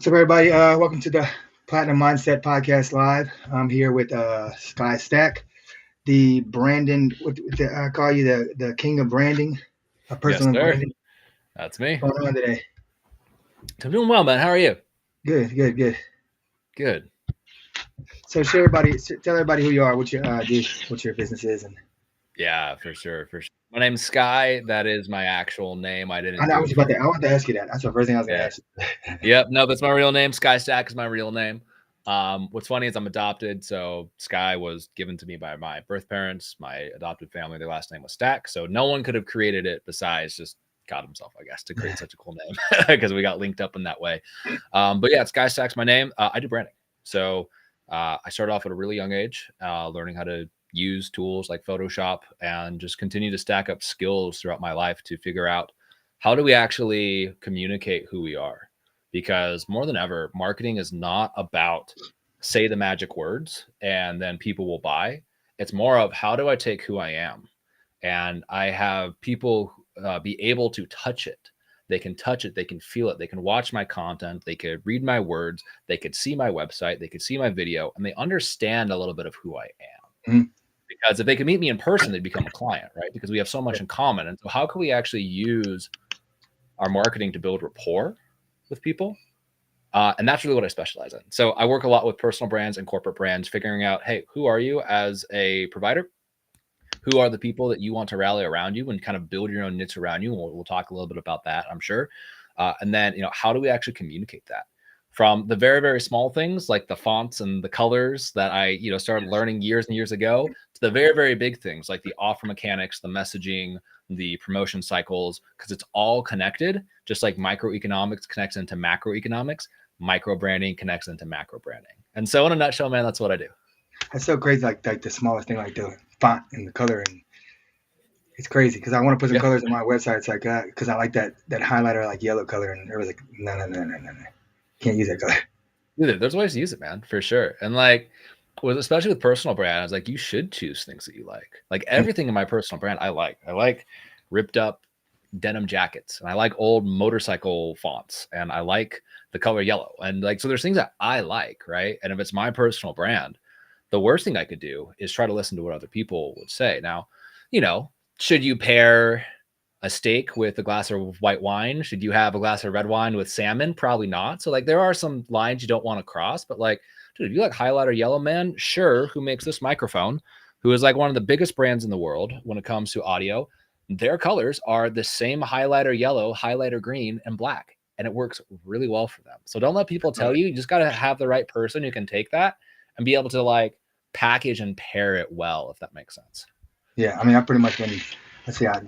What's up, everybody? Welcome to the Platinum Mindset Podcast Live. I'm here with Sky Stack, the Brandon. I call you the king of branding, personal Yes, sir. branding. That's me. What's going on today? I'm doing well, man. How are you? Good. Good. So tell everybody who you are, what you do, what your business is, and Yeah, for sure. My name's Sky. That is my actual name. I didn't I do was it about for. to. I wanted to ask you that. That's the first thing I was going to Yeah. ask you. Yep. No, that's my real name. Sky Stack is my real name. What's funny is I'm adopted, so Sky was given to me by my birth parents, my adopted family. Their last name was Stack, so no one could have created it besides just God himself, I guess, to create such a cool name because we got linked up in that way. But yeah, Sky Stack's my name. I do branding, so I started off at a really young age, learning how to use tools like Photoshop and just continue to stack up skills throughout my life to figure out how do we actually communicate who we are. Because more than ever, marketing is not about say the magic words and then people will buy. It's more of how do I take who I am and I have people be able to touch it. They can touch it, they can feel it, they can watch my content, they could read my words, they could see my website, they could see my video, and they understand a little bit of who I am. Mhm. Because if they could meet me in person, they'd become a client, right? Because we have so much in common. And so, how can we actually use our marketing to build rapport with people? And that's really what I specialize in. So I work a lot with personal brands and corporate brands, figuring out, hey, who are you as a provider? Who are the people that you want to rally around you and kind of build your own niche around you? And we'll talk a little bit about that, I'm sure. And then, how do we actually communicate that? From the very, very small things like the fonts and the colors that I, started learning years and years ago to the very, very big things like the offer mechanics, the messaging, the promotion cycles, because it's all connected, just like microeconomics connects into macroeconomics, micro branding connects into macro branding. And so in a nutshell, man, that's what I do. That's so crazy. Like the smallest thing, like the font and the color, and it's crazy because I want to put some Yeah. colors on my website. It's like because I like that highlighter, like yellow color, and everyone's like, no, can't use that color. There's ways to use it, man, for sure. And like, especially with personal brands, like you should choose things that you like. Like everything in my personal brand, I like. I like ripped up denim jackets, and I like old motorcycle fonts, and I like the color yellow. And like, so there's things that I like, right? And if it's my personal brand, the worst thing I could do is try to listen to what other people would say. Now, should you pair a steak with a glass of white wine? Should you have a glass of red wine with salmon? Probably not. So like there are some lines you don't want to cross, but like, dude, if you like highlighter yellow, man, sure, who makes this microphone, who is like one of the biggest brands in the world when it comes to audio, their colors are the same highlighter yellow, highlighter green, and black. And it works really well for them. So don't let people tell you. You just got to have the right person who can take that and be able to like package and pair it well, if that makes sense. Yeah, I mean, I've pretty much been. Let's see, I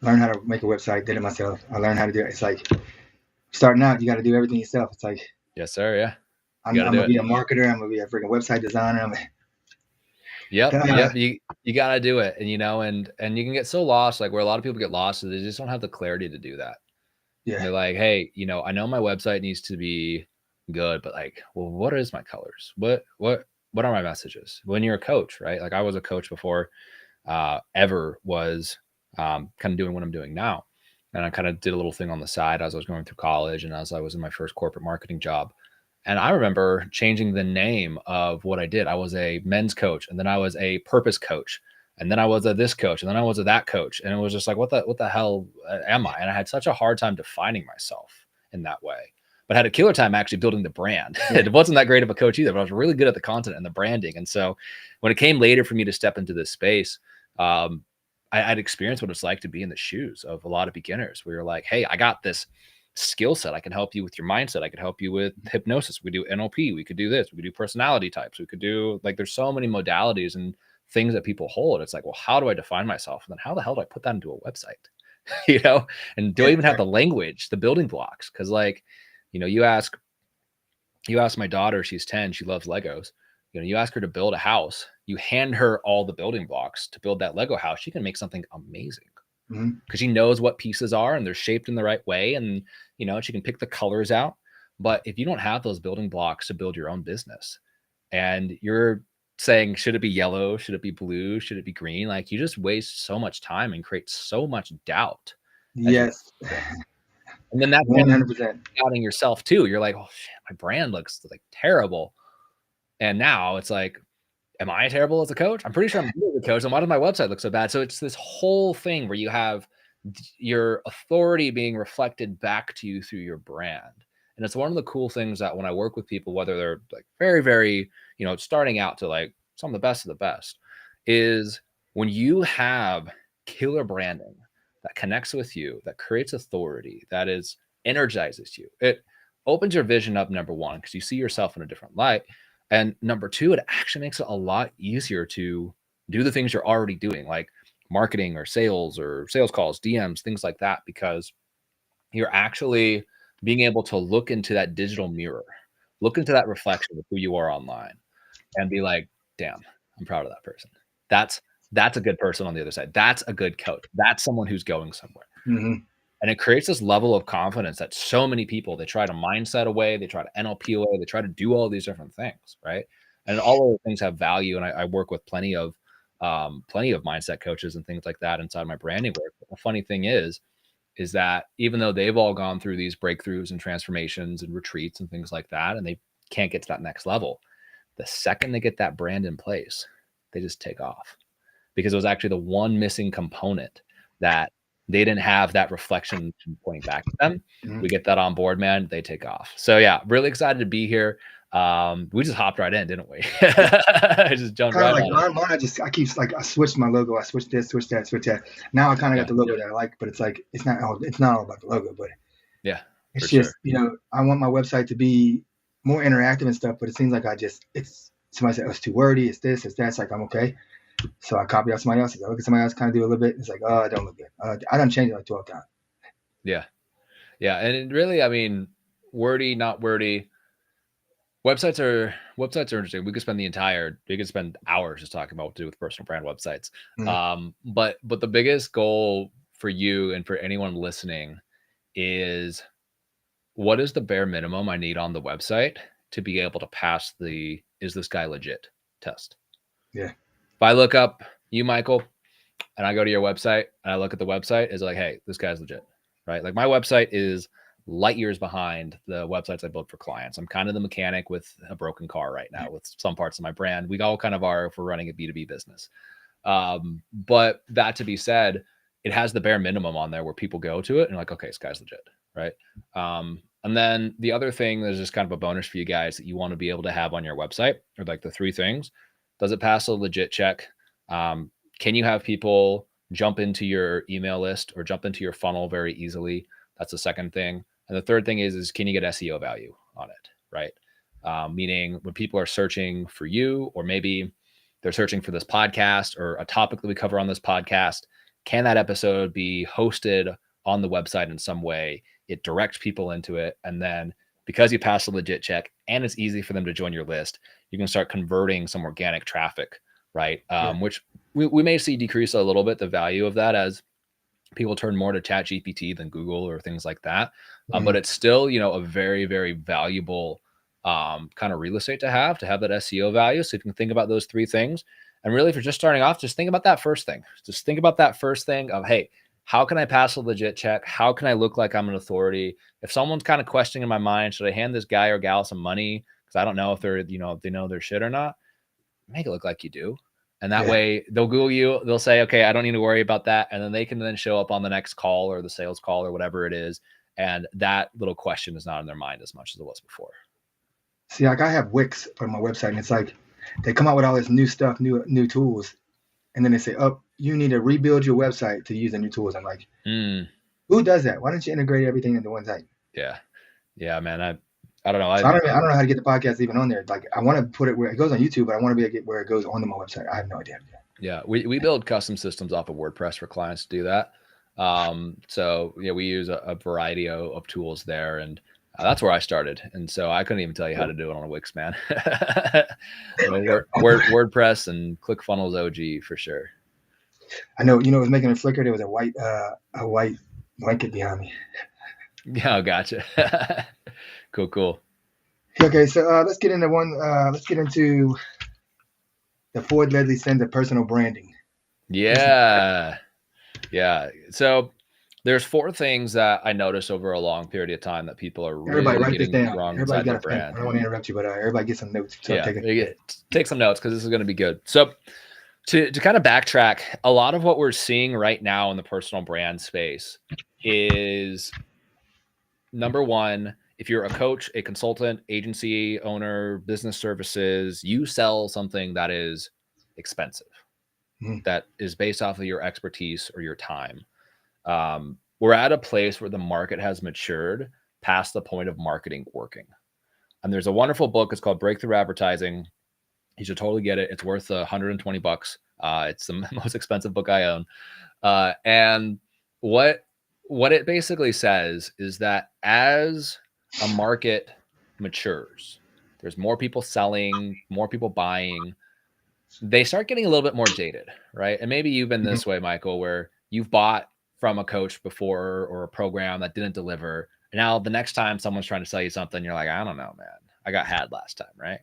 learned how to make a website, did it myself. I learned how to do it. It's like starting out, you got to do everything yourself. It's like, yes, sir. Yeah, I'm gonna be a marketer. I'm gonna be a freaking website designer. Yep. You gotta do it, and and you can get so lost, like where a lot of people get lost, is they just don't have the clarity to do that. Yeah, and they're like, hey, I know my website needs to be good, but like, well, what is my colors? What are my messages? When you're a coach, right? Like I was a coach before ever was kind of doing what I'm doing now. And I kind of did a little thing on the side as I was going through college and as I was in my first corporate marketing job. And I remember changing the name of what I did. I was a men's coach, and then I was a purpose coach, and then I was a this coach, and then I was a that coach. And it was just like, what the hell am I? And I had such a hard time defining myself in that way, but I had a killer time actually building the brand. It wasn't that great of a coach either, but I was really good at the content and the branding. And so when it came later for me to step into this space, I'd experienced what it's like to be in the shoes of a lot of beginners. We were like, hey, I got this skill set. I can help you with your mindset. I could help you with hypnosis. We do NLP. We could do this. We could do personality types. We could do like, there's so many modalities and things that people hold. It's like, well, how do I define myself? And then how the hell do I put that into a website? And do I even have the language, the building blocks? Cause like, you ask my daughter, she's 10, she loves Legos. You ask her to build a house, you hand her all the building blocks to build that Lego house. She can make something amazing because she knows what pieces are and they're shaped in the right way. And, she can pick the colors out. But if you don't have those building blocks to build your own business and you're saying, should it be yellow? Should it be blue? Should it be green? Like you just waste so much time and create so much doubt. yes. And then that's 100%. doubting yourself too. You're like, oh shit, my brand looks like terrible. And now it's like, am I terrible as a coach? I'm pretty sure I'm good as a coach. And why does my website look so bad? So it's this whole thing where you have your authority being reflected back to you through your brand. And it's one of the cool things that when I work with people, whether they're like very, very, starting out to like some of the best, is when you have killer branding that connects with you, that creates authority, that is energizes you. It opens your vision up, number one, because you see yourself in a different light. And number two, it actually makes it a lot easier to do the things you're already doing, like marketing or sales calls, DMs, things like that, because you're actually being able to look into that digital mirror, look into that reflection of who you are online and be like, damn, I'm proud of that person. That's a good person on the other side. That's a good coach. That's someone who's going somewhere. Mm-hmm. And it creates this level of confidence that so many people, they try to mindset away, they try to NLP away, they try to do all these different things, right? And all of those things have value. And I work with plenty of mindset coaches and things like that inside my branding work. But the funny thing is that even though they've all gone through these breakthroughs and transformations and retreats and things like that, and they can't get to that next level, the second they get that brand in place, they just take off, because it was actually the one missing component that they didn't have that reflection pointing back at them. Mm-hmm. We get that on board, man, they take off. So yeah, really excited to be here. We just hopped right in, didn't we? I just jumped right like on. Mine, I switched my logo. I switched this, switched that, switched that. Now I kind of got the logo that I like, but it's like, it's not all about the logo, but yeah, it's just, I want my website to be more interactive and stuff, but it seems like somebody said, oh, it's too wordy. It's this, it's that. It's like, I'm okay. So I copy out somebody else's. I look at somebody else kind of do a little bit. It's like, oh, it don't look good. I done changed it like 12 times. Yeah. Yeah. And it really, I mean, wordy, not wordy. Websites are interesting. We could spend hours just talking about what to do with personal brand websites. Mm-hmm. But the biggest goal for you and for anyone listening is, what is the bare minimum I need on the website to be able to pass the "is this guy legit" test? Yeah. If I look up you, Michael, and I go to your website and I look at the website, is like, hey, this guy's legit, right? Like my website is light years behind the websites I build for clients. I'm kind of the mechanic with a broken car right now with some parts of my brand. We all kind of are if we're running a B2B business. But that to be said, it has the bare minimum on there where people go to it and like, okay, this guy's legit, right? And then the other thing that's just kind of a bonus for you guys that you want to be able to have on your website are like the three things. Does it pass a legit check? Can you have people jump into your email list or jump into your funnel very easily? That's the second thing. And the third thing is can you get SEO value on it, right? Meaning when people are searching for you, or maybe they're searching for this podcast or a topic that we cover on this podcast, can that episode be hosted on the website in some way? It directs people into it. And then because you pass the legit check and it's easy for them to join your list, you can start converting some organic traffic, right? Which we may see decrease a little bit the value of that as people turn more to ChatGPT than Google or things like that. But it's still, a very, very valuable kind of real estate to have that SEO value. So you can think about those three things. And really, if you're just starting off, just think about that first thing. Just think about that first thing of, hey, how can I pass a legit check? How can I look like I'm an authority? If someone's kind of questioning in my mind, should I hand this guy or gal some money? Because I don't know if they're, if they know their shit or not. Make it look like you do. And that way they'll Google you. They'll say, okay, I don't need to worry about that. And then they can then show up on the next call or the sales call or whatever it is. And that little question is not in their mind as much as it was before. See, like I have Wix on my website, and it's like they come out with all this new stuff, new tools. And then they say, oh, you need to rebuild your website to use the new tools. I'm like, who does that? Why don't you integrate everything into one site? Yeah. Yeah, man. I don't know. So I don't know how to get the podcast even on there. Like I want to put it where it goes on YouTube, but I want to be able to get where it goes onto my website. I have no idea. Yeah. We build custom systems off of WordPress for clients to do that. So yeah, we use a variety of tools there, and that's where I started. And so I couldn't even tell you how to do it on a Wix, man. WordPress and ClickFunnels OG for sure. I know, it was making a flicker. There was a white blanket behind me. Yeah, gotcha. Cool. Okay, so let's get into the Ford Ledley Sense of personal branding. Yeah. So There's 4 things that I notice over a long period of time that people are Everybody really write this getting down. wrong Everybody inside got their a pen. I brand. don't want to interrupt you, but everybody get some notes. So Yeah, take some notes because this is going to be good. So to kind of backtrack, a lot of what we're seeing right now in the personal brand space is, number one, if you're a coach, a consultant, agency owner, business services, you sell something that is expensive, that is based off of your expertise or your time. We're at a place where the market has matured past the point of marketing working. And there's a wonderful book. It's called Breakthrough Advertising. You should totally get it. It's worth $120. It's the most expensive book I own. And what it basically says is that as a market matures, there's more people selling, more people buying, they start getting a little bit more jaded, right? And maybe you've been this way, Michael, where you've bought from a coach before or a program that didn't deliver. And now the next time someone's trying to sell you something, you're like, I don't know, man. I got had last time, right?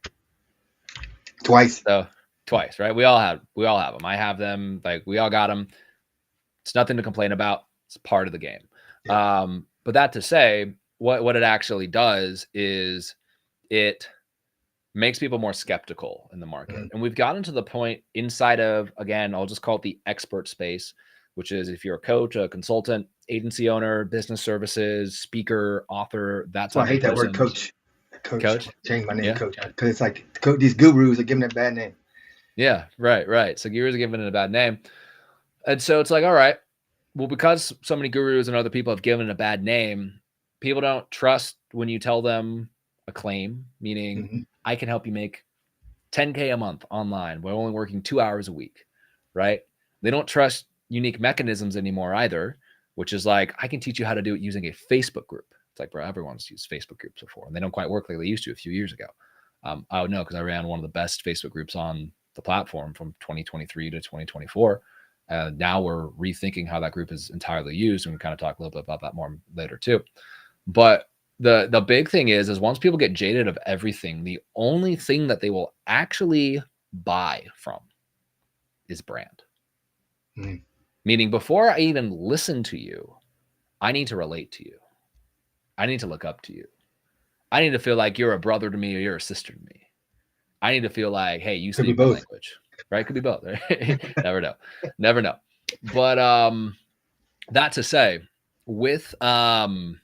Twice. So twice, right? We all have them. I have them. Like, we all got them. It's nothing to complain about. It's part of the game. Yeah. But that to say, what it actually does is it makes people more skeptical in the market. And we've gotten to the point inside of, again, I'll just call it the expert space, which is if you're a coach, a consultant, agency owner, business services, speaker, author, that's why I hate that word coach. Coach. Change my name, Coach, because it's like these gurus are giving it a bad name. Yeah, right. So gurus are giving it a bad name. And so it's like, all right, well, because so many gurus and other people have given it a bad name, people don't trust when you tell them a claim, meaning I can help you make $10K a month online. We're only working 2 hours a week, right? They don't trust unique mechanisms anymore either, which is like, I can teach you how to do it using a Facebook group. It's like, bro, everyone's used Facebook groups before, and they don't quite work like they used to a few years ago. I would know because I ran one of the best Facebook groups on the platform from 2023 to 2024. Now we're rethinking how that group is entirely used, and we kind of talk a little bit about that more later too. But the big thing is once people get jaded of everything, the only thing that they will actually buy from is brand. Meaning, before I even listen to you, I need to relate to you. I need to look up to you. I need to feel like you're a brother to me or you're a sister to me. I need to feel like, hey, you speak my language, right? Could be both. Right? Never know. But that to say, with all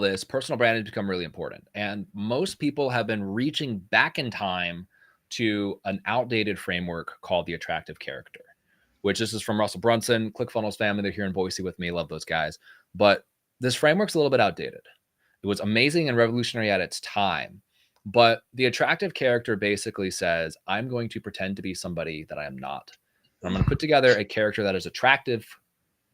this, personal brand has become really important. And most people have been reaching back in time to an outdated framework called the attractive character, which this is from Russell Brunson, ClickFunnels family. They're here in Boise with me. Love those guys. But this framework's a little bit outdated. It was amazing and revolutionary at its time. But the attractive character basically says, I'm going to pretend to be somebody that I am not. I'm going to put together a character that is attractive,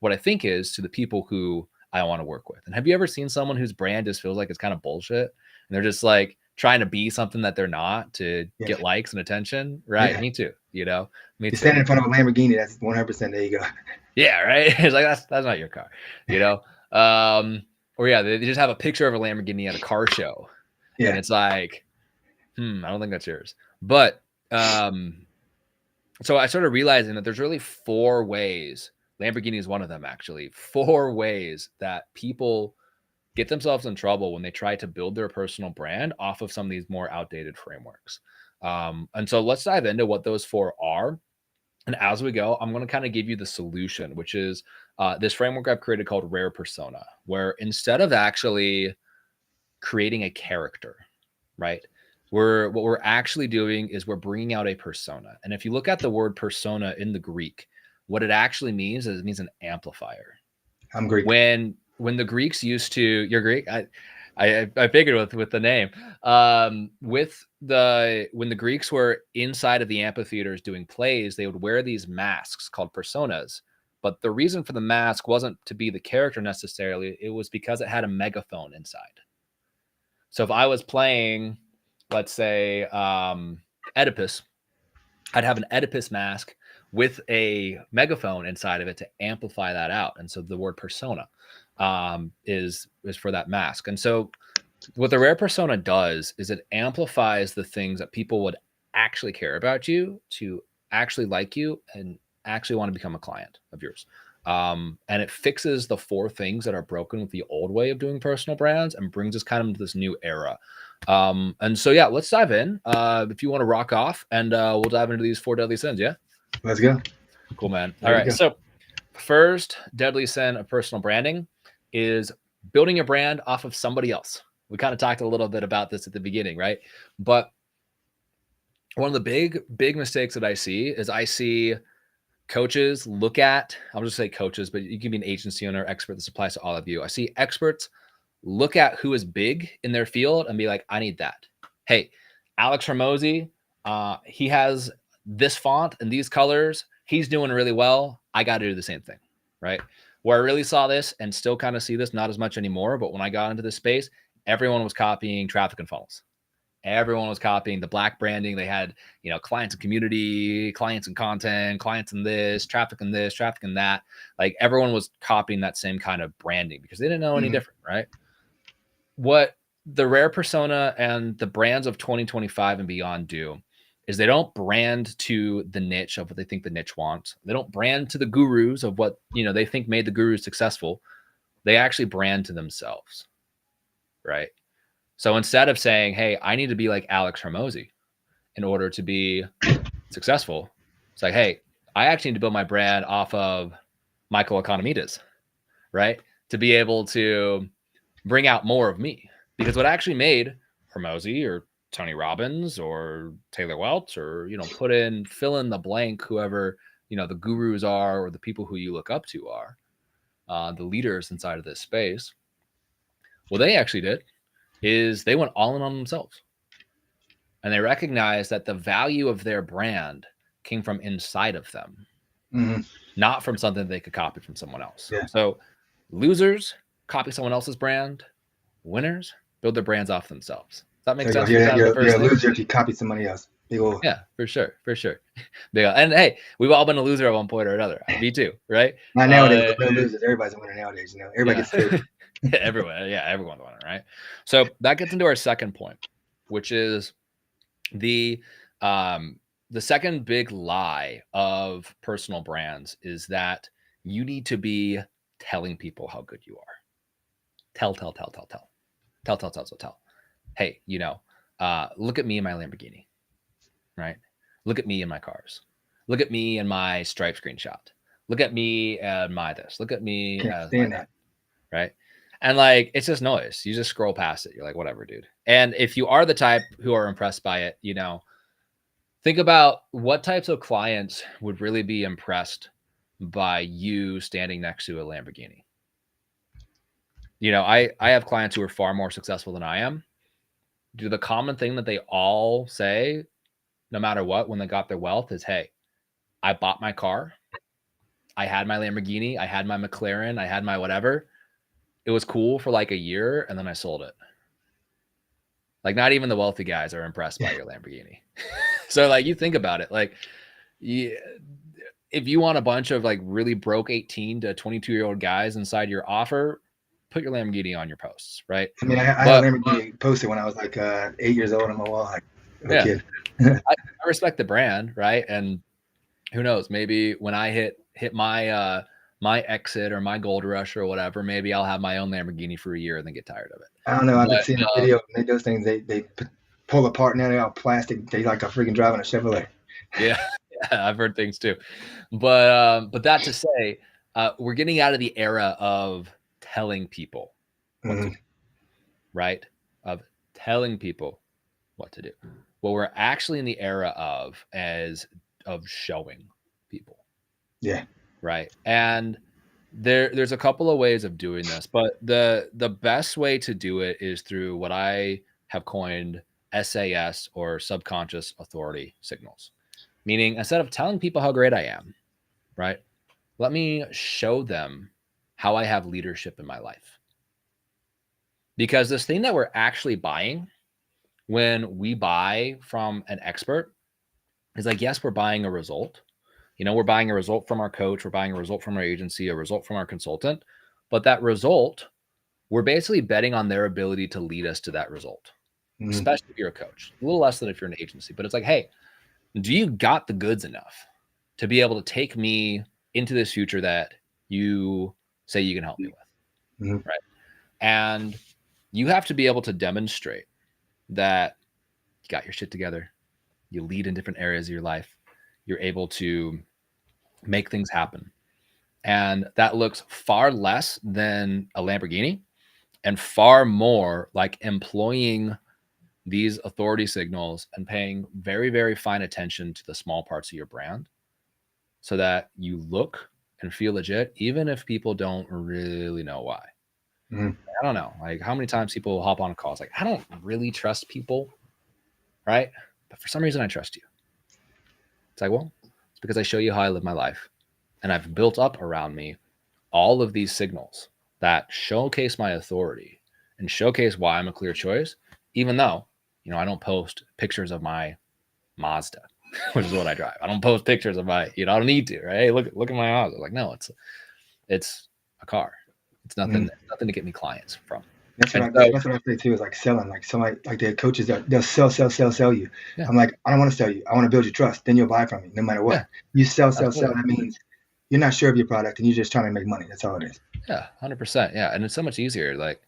what I think is, to the people who I want to work with. And have you ever seen someone whose brand just feels like it's kind of bullshit? And they're just like trying to be something that they're not to get likes and attention? Right. Yeah. Me too. You know, me too. Standing in front of a Lamborghini, that's 100%. There you go. Yeah. Right. It's like, that's not your car, you know? Or yeah, they just have a picture of a Lamborghini at a car show. Yeah. And it's like, I don't think that's yours. But so I started realizing that there's really 4 ways. Lamborghini is one of them, actually. 4 ways that people get themselves in trouble when they try to build their personal brand off of some of these more outdated frameworks. And so let's dive into what those 4 are. And as we go, I'm going to kind of give you the solution, which is this framework I've created called Rare Persona, where instead of actually creating a character, right? What we're actually doing is we're bringing out a persona. And if you look at the word persona in the Greek, what it actually means is it means an amplifier. I'm Greek. When the Greeks used to, you're Greek. I figured with the name. When the Greeks were inside of the amphitheaters doing plays, they would wear these masks called personas. But the reason for the mask wasn't to be the character necessarily. It was because it had a megaphone inside. So if I was playing, let's say, Oedipus, I'd have an Oedipus mask with a megaphone inside of it to amplify that out. And so the word persona is for that mask. And so what the Rare Persona does is it amplifies the things that people would actually care about you, to actually like you and actually want to become a client of yours. And it fixes the 4 things that are broken with the old way of doing personal brands and brings us kind of into this new era. And so, yeah, let's dive in. If you want to rock off, and we'll dive into these 4 deadly sins. Yeah. Let's go. Cool, man. All right. So first deadly sin of personal branding is building a brand off of somebody else. We kind of talked a little bit about this at the beginning, right? But one of the big mistakes that I see is I see coaches look at, I'll just say coaches, but you can be an agency owner, expert. This applies to all of you. I see experts look at who is big in their field and be like, I need that. Hey, Alex Hormozi, he has this font and these colors. He's doing really well. I got to do the same thing, right? Where I really saw this and still kind of see this, not as much anymore, but when I got into this space, everyone was copying traffic and funnels. Everyone was copying the black branding. They had, clients and community, clients and content, clients and this, traffic and that. Like everyone was copying that same kind of branding because they didn't know any different, right? What the rare persona and the brands of 2025 and beyond do is they don't brand to the niche of what they think the niche wants. They don't brand to the gurus of what, they think made the gurus successful. They actually brand to themselves, right? So instead of saying, hey, I need to be like Alex Hormozi in order to be successful, it's like, hey, I actually need to build my brand off of Michael Economides, right? To be able to bring out more of me. Because what actually made Hormozi or Tony Robbins or Taylor Welch or, fill in the blank, whoever, the gurus are or the people who you look up to are, the leaders inside of this space, what they actually did is they went all in on themselves. And they recognized that the value of their brand came from inside of them, not from something they could copy from someone else. Yeah. So losers copy someone else's brand. Winners build their brands off themselves. Does that make sense? You're a loser if you copy somebody else. Yeah, for sure. And hey, we've all been a loser at one point or another. Me too, right? Not nowadays, no losers. Everybody's a winner nowadays. Everybody gets paid. Everyone's winning, right? So that gets into our second point, which is the second big lie of personal brands is that you need to be telling people how good you are. Tell. Hey, look at me in my Lamborghini, right? Look at me in my cars. Look at me in my Stripe screenshot. Look at me and my this. Look at me as my that, right? And like, it's just noise. You just scroll past it. You're like, whatever, dude. And if you are the type who are impressed by it, think about what types of clients would really be impressed by you standing next to a Lamborghini. I have clients who are far more successful than I am. The common thing that they all say, no matter what, when they got their wealth is, hey, I bought my car. I had my Lamborghini. I had my McLaren. I had my whatever. It was cool for like a year and then I sold it. Like not even the wealthy guys are impressed by your Lamborghini. So like you think about it, like if you want a bunch of like really broke 18 to 22-year-old guys inside your offer, put your Lamborghini on your posts, right? I mean, I had a Lamborghini posted when I was like 8 years old on my wall, like a kid. I respect the brand, right? And who knows, maybe when I hit my my exit or my gold rush or whatever, maybe I'll have my own Lamborghini for a year and then get tired of it. I don't know. I've been seeing a video. Those things they pull apart now. They're all plastic. They like a freaking driving a Chevrolet. Yeah, I've heard things too. But that to say, we're getting out of the era of telling people what to do, right? Of telling people what to do. What we're actually in the era of showing people. Yeah. Right. And there's a couple of ways of doing this, but the best way to do it is through what I have coined SAS or subconscious authority signals. Meaning instead of telling people how great I am, right? Let me show them how I have leadership in my life. Because this thing that we're actually buying when we buy from an expert is like, yes, we're buying a result. We're buying a result from our coach. We're buying a result from our agency, a result from our consultant. But that result, we're basically betting on their ability to lead us to that result, especially if you're a coach. A little less than if you're an agency. But it's like, hey, do you got the goods enough to be able to take me into this future that you say you can help me with, Mm-hmm. right? And you have to be able to demonstrate that you got your shit together, you lead in different areas of your life, you're able to make things happen. And that looks far less than a Lamborghini and far more like employing these authority signals and paying very, very fine attention to the small parts of your brand so that you look and feel legit, even if people don't really know why. Mm-hmm. I don't know. Like how many times people will hop on a call. It's like, I don't really trust people, right? But for some reason I trust you. It's like, well, it's because I show you how I live my life. And I've built up around me all of these signals that showcase my authority and showcase why I'm a clear choice, even though, I don't post pictures of my Mazda, which is what I drive. I don't post pictures of my, I don't need to, right? Hey, look at my Mazda. Like, no, it's a car. It's nothing, nothing to get me clients from. That's what I say too, is like selling. Like somebody, like the coaches, they'll sell you. Yeah. I'm like, I don't want to sell you. I want to build your trust. Then you'll buy from me no matter what. Yeah, you sell. absolutely. That means you're not sure of your product and you're just trying to make money. That's all it is. Yeah, 100%. Yeah, and it's so much easier. Like,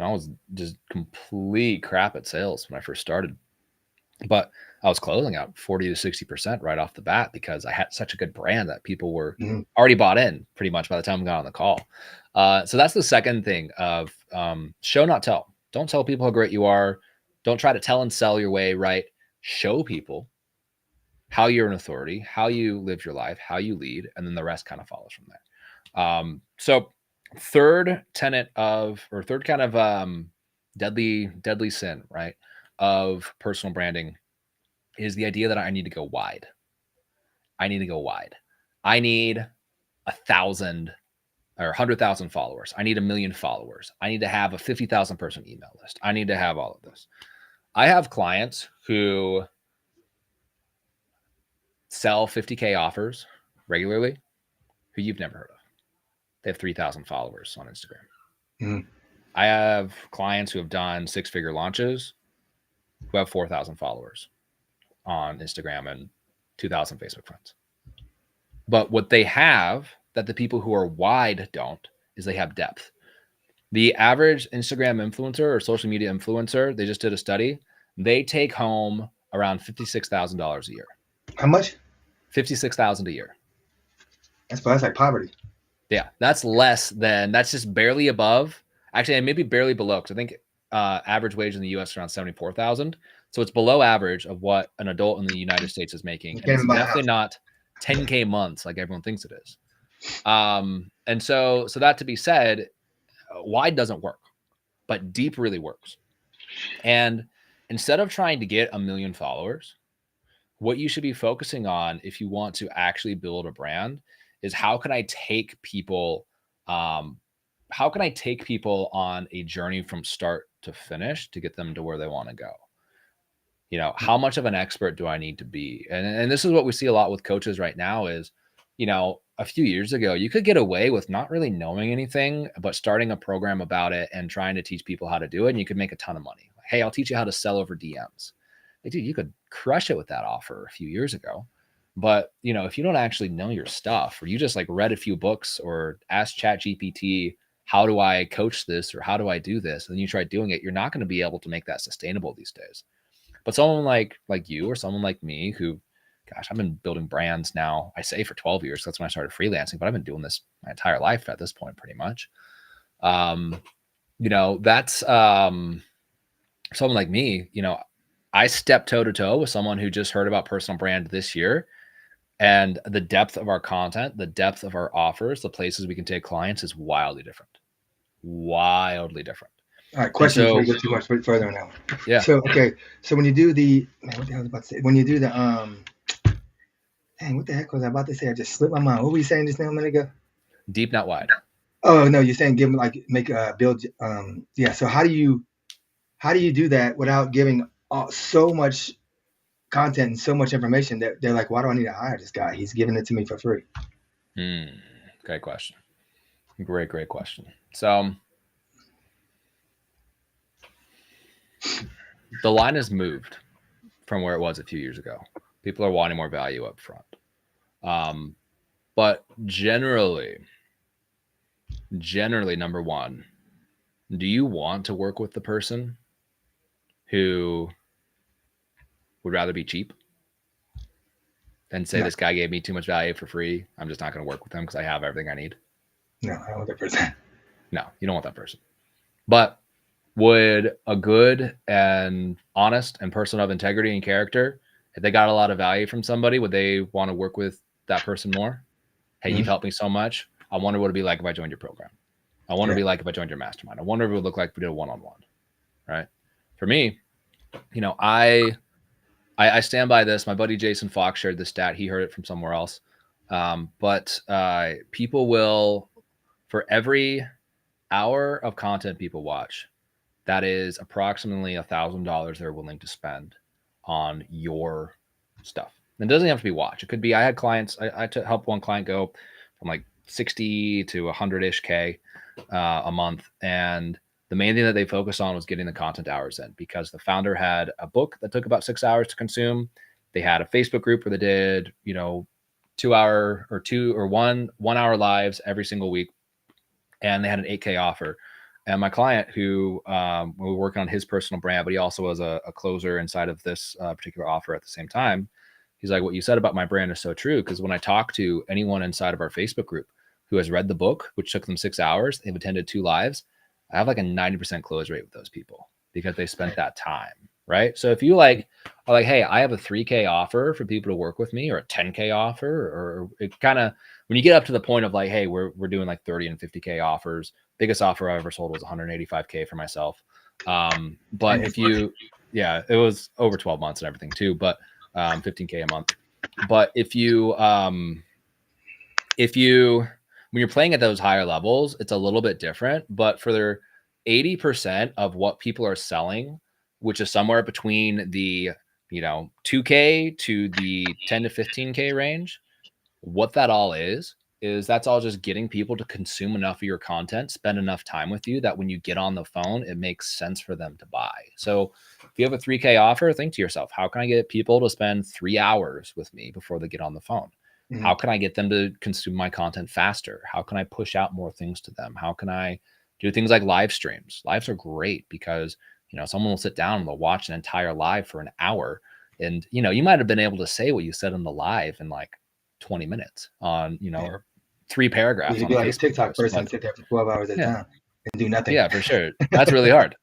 I was just complete crap at sales when I first started, but I was closing out 40 to 60% right off the bat because I had such a good brand that people were already bought in pretty much by the time we got on the call. So that's the second thing of show, not tell. Don't tell people how great you are. Don't try to tell and sell your way, right? Show people how you're an authority, how you live your life, how you lead, and then the rest kind of follows from there. So third kind of deadly sin, right, of personal branding is the idea that I need to go wide. I need 1,000 or 100,000 followers. I need 1 million followers. I need to have a 50,000 person email list. I need to have all of this. I have clients who sell 50K offers regularly who you've never heard of. They have 3,000 followers on Instagram. Mm-hmm. I have clients who have done 6-figure launches who have 4,000 followers on Instagram and 2,000 Facebook friends. But what they have that the people who are wide don't is they have depth. The average Instagram influencer or social media influencer, they just did a study, they take home around $56,000 a year. How much? $56,000 a year. That's like poverty. Yeah, that's just barely above. Actually, maybe barely below, because I think average wage in the U.S. is around $74,000. So it's below average of what an adult in the United States is making. And it's definitely not 10K months like everyone thinks it is. And so that to be said, wide doesn't work, but deep really works. And instead of trying to get 1 million followers, what you should be focusing on if you want to actually build a brand is how can I take people on a journey from start to finish to get them to where they want to go? How much of an expert do I need to be? And this is what we see a lot with coaches right now is, a few years ago, you could get away with not really knowing anything, but starting a program about it and trying to teach people how to do it. And you could make a ton of money. Like, hey, I'll teach you how to sell over DMs. Like, dude, you could crush it with that offer a few years ago. But, if you don't actually know your stuff, or you just like read a few books or asked ChatGPT, how do I coach this? Or how do I do this? And then you try doing it, you're not going to be able to make that sustainable these days. But someone like you or someone like me who, gosh, I've been building brands now, I say for 12 years. That's when I started freelancing, but I've been doing this my entire life at this point, pretty much. That's someone like me, I step toe to toe with someone who just heard about personal brand this year, and the depth of our content, the depth of our offers, the places we can take clients is wildly different. Wildly different. All right, question before you go too much further now. Yeah. So when you do what the hell was I about to say? When you do the dang, what the heck was I about to say? I just slipped my mind. What were you saying just now a minute ago? Deep, not wide. Oh no, you're saying give them build. Yeah. So how do you do that without giving so much content and so much information that they're like, why do I need to hire this guy? He's giving it to me for free. Great question. Great question. So the line has moved from where it was a few years ago. People are wanting more value up front. But generally, generally, number one, do you want to work with the person who would rather be cheap and say, No, this guy gave me too much value for free, I'm just not going to work with him because I have everything I need? no, I don't want that person. No, you don't want that person. But would a good and honest and person of integrity and character, if they got a lot of value from somebody, would they want to work with that person more? Hey, you've helped me so much. I wonder what it'd be like if I joined your program. I wonder what it'd be like if I joined your mastermind. I wonder if it would look like if we did a one-on-one, right? For me, you know, I stand by this. My buddy Jason Fox shared this stat. He heard it from somewhere else. But people will, for every hour of content people watch, that is approximately $1,000 they're willing to spend on your stuff. And it doesn't have to be watch. It could be, I had clients, I had to help one client go from like 60 to 100-ish K a month. And the main thing that they focused on was getting the content hours in, because the founder had a book that took about 6 hours to consume. They had a Facebook group where they did, 2-hour or 1 hour lives every single week. And they had an 8K offer. And my client, who we were working on his personal brand, but he also was a closer inside of this particular offer at the same time. He's like, what you said about my brand is so true. Because when I talk to anyone inside of our Facebook group who has read the book, which took them 6 hours, they've attended 2 lives, I have like a 90% close rate with those people because they spent that time, right? So if you are like, hey, I have a 3K offer for people to work with me, or a 10K offer, or it kind of, when you get up to the point of like, hey, we're doing like 30 and 50K offers. Biggest offer I ever sold was 185K for myself. But if you, yeah, it was over 12 months and everything too, but 15K a month. But if you, when you're playing at those higher levels, it's a little bit different. But for their 80% of what people are selling, which is somewhere between the 2K to the 10 to 15K range, what that all is that's all just getting people to consume enough of your content, spend enough time with you, that when you get on the phone, it makes sense for them to buy. So if you have a 3K offer, think to yourself, how can I get people to spend 3 hours with me before they get on the phone? Mm-hmm. How can I get them to consume my content faster? How can I push out more things to them? How can I do things like live streams? Lives are great because, someone will sit down and they'll watch an entire live for an hour. And, you might have been able to say what you said in the live in like 20 minutes on, or 3 paragraphs. You on be like Facebook a TikTok post, person, sit there for 12 hours at a time and do nothing. Yeah, for sure. That's really hard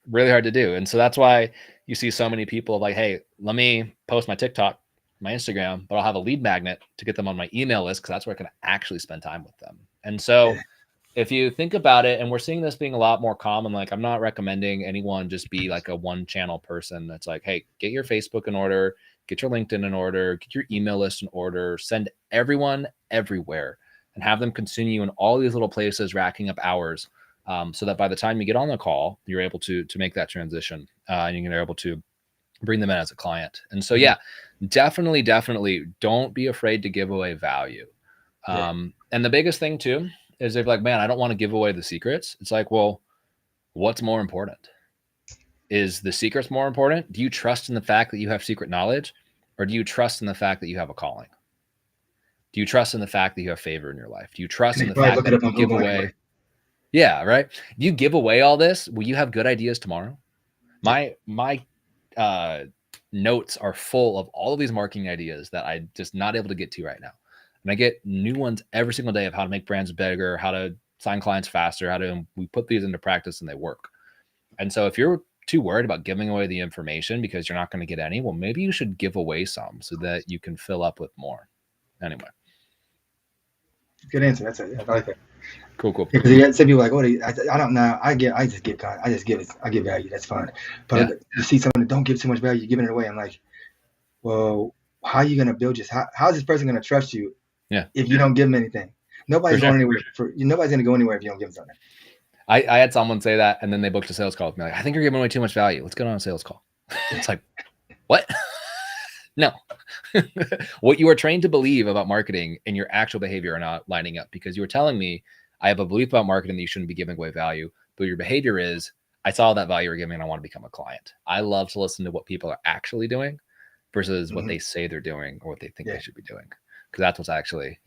to do. And so that's why you see so many people like, hey, let me post my TikTok, my Instagram, but I'll have a lead magnet to get them on my email list, because that's where I can actually spend time with them. And so if you think about it, and we're seeing this being a lot more common, like I'm not recommending anyone just be like a one channel person that's like, hey, get your Facebook in order, get your LinkedIn in order, get your email list in order, send everyone everywhere, and have them continue in all these little places, racking up hours, so that by the time you get on the call, you're able to make that transition, and you're able to bring them in as a client. And so, yeah, definitely don't be afraid to give away value. And the biggest thing too is they're like, man, I don't want to give away the secrets. It's like, well, what's more important? Is the secrets more important? Do you trust in the fact that you have secret knowledge, or do you trust in the fact that you have a calling? Do you trust in the fact that you have favor in your life? Do you trust in the fact that you give away? Yeah, right. Do you give away all this? Will you have good ideas tomorrow? My notes are full of all of these marketing ideas that I'm just not able to get to right now. And I get new ones every single day of how to make brands bigger, how to sign clients faster, we put these into practice and they work. And so if you're too worried about giving away the information because you're not going to get any, well, maybe you should give away some so that you can fill up with more. Anyway. Good answer. That's it. I like that. Cool. Because you had some people like, "What? I don't know. I just give value. That's fine." But you see someone that don't give too much value, you're giving it away. I'm like, well, how are you going to build this? How is this person going to trust you? Yeah. If you don't give them anything, nobody's going anywhere. Nobody's going to go anywhere if you don't give them something. I had someone say that, and then they booked a sales call with me. Like, I think you're giving away too much value. Let's get on a sales call. It's like, what? No. What you are trained to believe about marketing and your actual behavior are not lining up, because you were telling me I have a belief about marketing that you shouldn't be giving away value, but your behavior is, I saw that value you're giving and I want to become a client. I love to listen to what people are actually doing versus what they say they're doing or what they think they should be doing, because that's what's actually,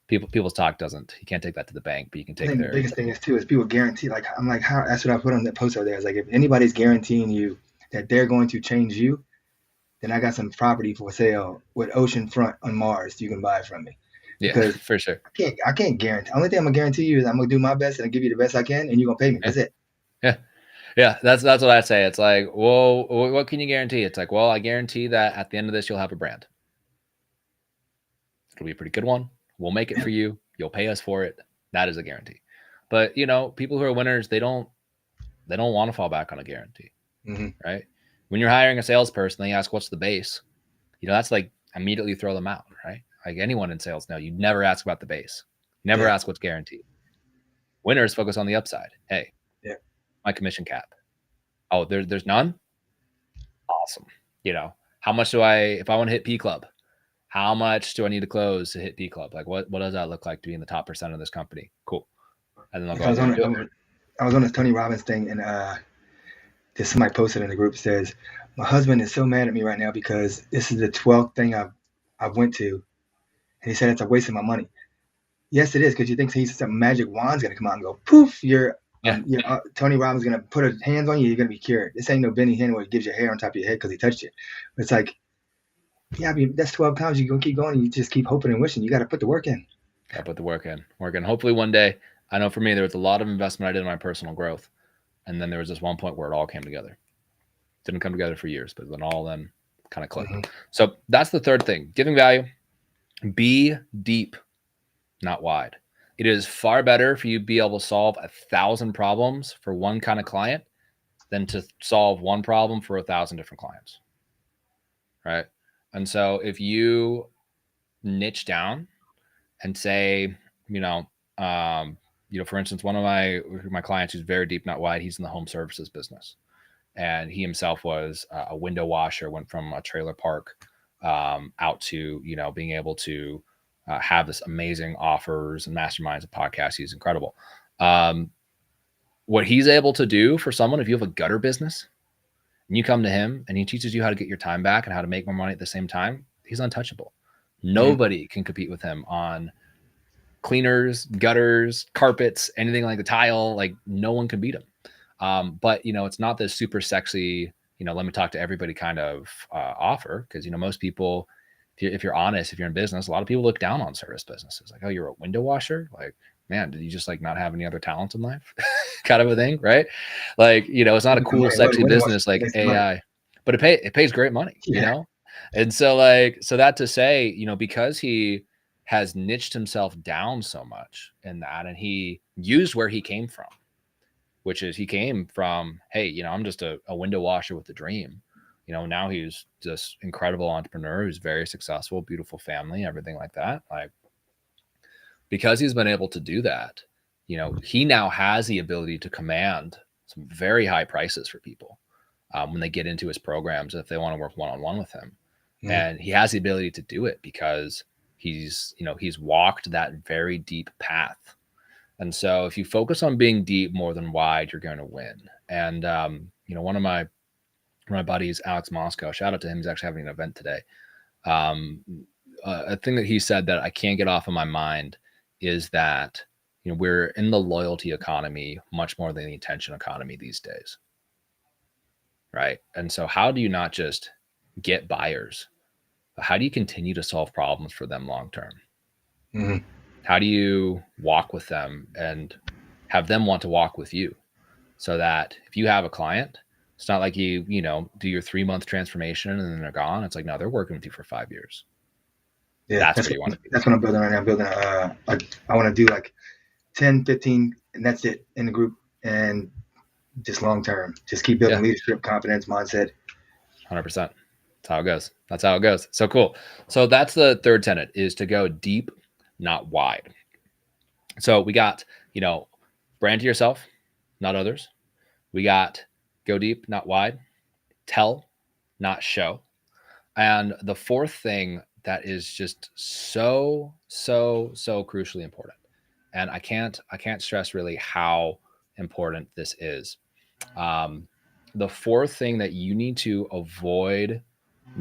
people's talk doesn't. You can't take that to the bank, but you can I take think the their. biggest thing is too is people guarantee. Like I'm like, how? That's what I put on that post over there. It's like if anybody's guaranteeing you that they're going to change you, then I got some property for sale with ocean front on Mars. You can buy from me Yeah, because for sure. I can't guarantee. Only thing I'm gonna guarantee you is I'm gonna do my best and I give you the best I can, and you're gonna pay me. Yeah. That's it. Yeah. Yeah, that's what I say. It's like, well, what can you guarantee? It's like, well, I guarantee that at the end of this, you'll have a brand. It'll be a pretty good one. We'll make it for you. You'll pay us for it. That is a guarantee. But people who are winners, they don't want to fall back on a guarantee, right? When you're hiring a salesperson, they ask, "What's the base?" That's like immediately throw them out, right? Like anyone in sales, you never ask about the base. You never ask what's guaranteed. Winners focus on the upside. Hey, my commission cap. Oh, there's none. Awesome. How much do if I want to hit P Club, how much do I need to close to hit P Club? Like what does that look like to be in the top % of this company? Cool. And then I'll go out there and do it. I was on this Tony Robbins thing, and just somebody posted in the group, says, my husband is so mad at me right now because this is the 12th thing I've went to, and he said it's a waste of my money. Yes, it is, because you think some magic wand's gonna come out and go poof, Tony Robbins is gonna put his hands on you, you're gonna be cured. This ain't no Benny Hinn where he gives you hair on top of your head because he touched you. It's like, yeah, I mean, that's 12 times you're gonna keep going, and you just keep hoping and wishing. You got to put the work in. Got to put the work in. Hopefully one day. I know for me, there was a lot of investment I did in my personal growth, and then there was this one point where it all came together. Didn't come together for years, but then all then kind of clicked. So that's the third thing: giving value. Be deep, not wide. It is far better for you to be able to solve 1,000 problems for one kind of client than to solve one problem for 1,000 different clients. Right. And so if you niche down and say, for instance, one of my clients who's very deep, not wide, he's in the home services business. And he himself was a window washer, went from a trailer park out to, being able to have this amazing offers and masterminds and podcasts. He's incredible. What he's able to do for someone, if you have a gutter business and you come to him and he teaches you how to get your time back and how to make more money at the same time, he's untouchable. Nobody can compete with him on cleaners, gutters, carpets, anything like the tile. Like no one can beat him. But it's not this super sexy, let me talk to everybody kind of offer. Because, most people, if you're honest, if you're in business, a lot of people look down on service businesses. Like, oh, you're a window washer? Like, man, did you just like not have any other talents in life? Kind of a thing, right? Like, it's not a cool, sexy business like AI, but it pays great money, And so that to say, because he has niched himself down so much in that, and he used where he came from, which is he came from, hey, I'm just a window washer with a dream. Now he's this incredible entrepreneur who's very successful, beautiful family, everything like that. Like, because he's been able to do that, he now has the ability to command some very high prices for people when they get into his programs, if they want to work one-on-one with him. And he has the ability to do it because he's walked that very deep path. And so if you focus on being deep more than wide, you're going to win. And, one of my buddies, Alex Moscow, shout out to him. He's actually having an event today. A thing that he said that I can't get off of my mind is that, we're in the loyalty economy much more than the attention economy these days. Right. And so how do you not just get buyers, but how do you continue to solve problems for them long-term? How do you walk with them and have them want to walk with you, so that if you have a client, it's not like you do your 3-month transformation and then they're gone. It's like, no, they're working with you for 5 years. Yeah, that's where you want to be. That's what I'm building right now. I'm building I want to do like 10, 15, and that's it in the group, and just long term. Just keep building leadership, confidence, mindset. 100%. That's how it goes. So cool. So that's the third tenet, is to go deep, not wide. So we got, brand to yourself, not others. We got go deep, not wide. Tell, not show. And the fourth thing that is just so crucially important, and I can't stress really how important this is. The fourth thing that you need to avoid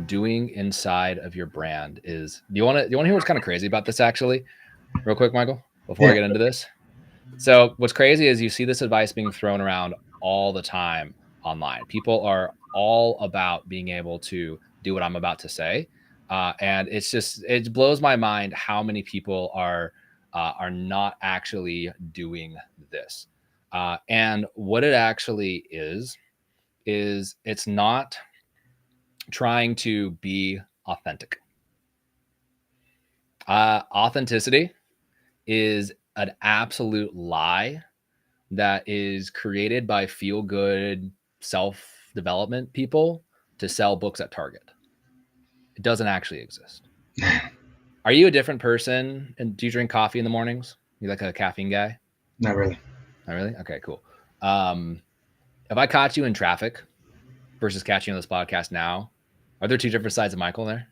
doing inside of your brand is, do you want to hear what's kind of crazy about this? Actually, real quick, Michael, before I Yeah. get into this. So what's crazy is you see this advice being thrown around all the time online. People are all about being able to do what I'm about to say. And it blows my mind how many people are not actually doing this. And what it actually is it's not trying to be authentic. Authenticity is an absolute lie that is created by feel good self development people to sell books at Target. It doesn't actually exist. Are you a different person? And do you drink coffee in the mornings? You like a caffeine guy? Not really. Not really? Okay, cool. If I caught you in traffic versus catching you on this podcast now, are there two different sides of Michael there?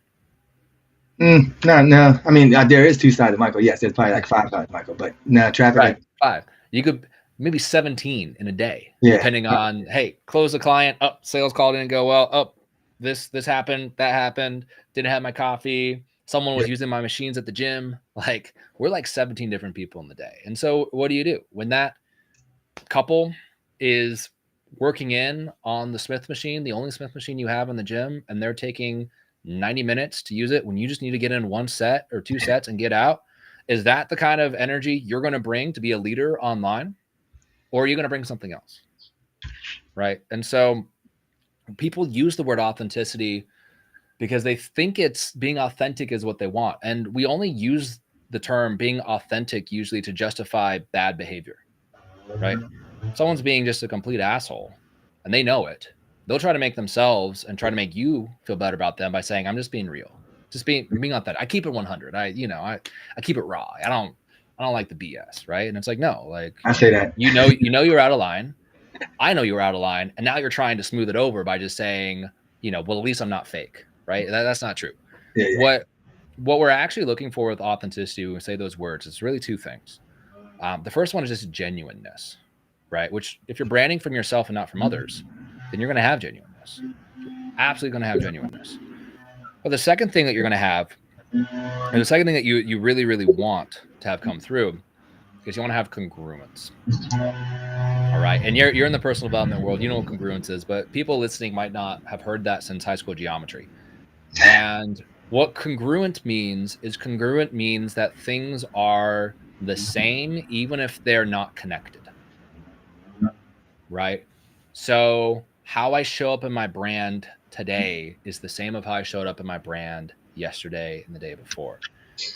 No. I mean, there is two sides of Michael. Yes, there's probably like 5 sides of Michael, but no, traffic. Right, 5. You could maybe 17 in a day, depending on, hey, close the client, sales call didn't go well, this happened, that happened, didn't have my coffee, someone was using my machines at the gym. Like, we're like 17 different people in the day. And so what do? When that couple is working in on the Smith machine, the only Smith machine you have in the gym, and they're taking 90 minutes to use it when you just need to get in 1 set or 2 sets and get out, is that the kind of energy you're going to bring to be a leader online? Or are you going to bring something else? Right. And so people use the word authenticity because they think it's being authentic is what they want. And we only use the term being authentic usually to justify bad behavior, right? Someone's being just a complete asshole and they know it. They'll try to make themselves and try to make you feel better about them by saying, I'm just being real, just being authentic. I keep it 100. I keep it raw. I don't like the BS, right? And it's like, no, like, I say that. You're out of line. I know you were out of line, and now you're trying to smooth it over by just saying, well, at least I'm not fake, right? That's not true. Yeah. What we're actually looking for with authenticity when we say those words is really 2 things. The first one is just genuineness, right? Which, if you're branding from yourself and not from others, then you're going to have genuineness. You're absolutely going to have genuineness. But the second thing that you're going to have, and the second thing that you really, really want to have come through, is you want to have congruence. All right. And you're in the personal development world. You know what congruence is, but people listening might not have heard that since high school geometry. And what congruent means that things are the same, even if they're not connected. Right. So how I show up in my brand today is the same of how I showed up in my brand yesterday and the day before.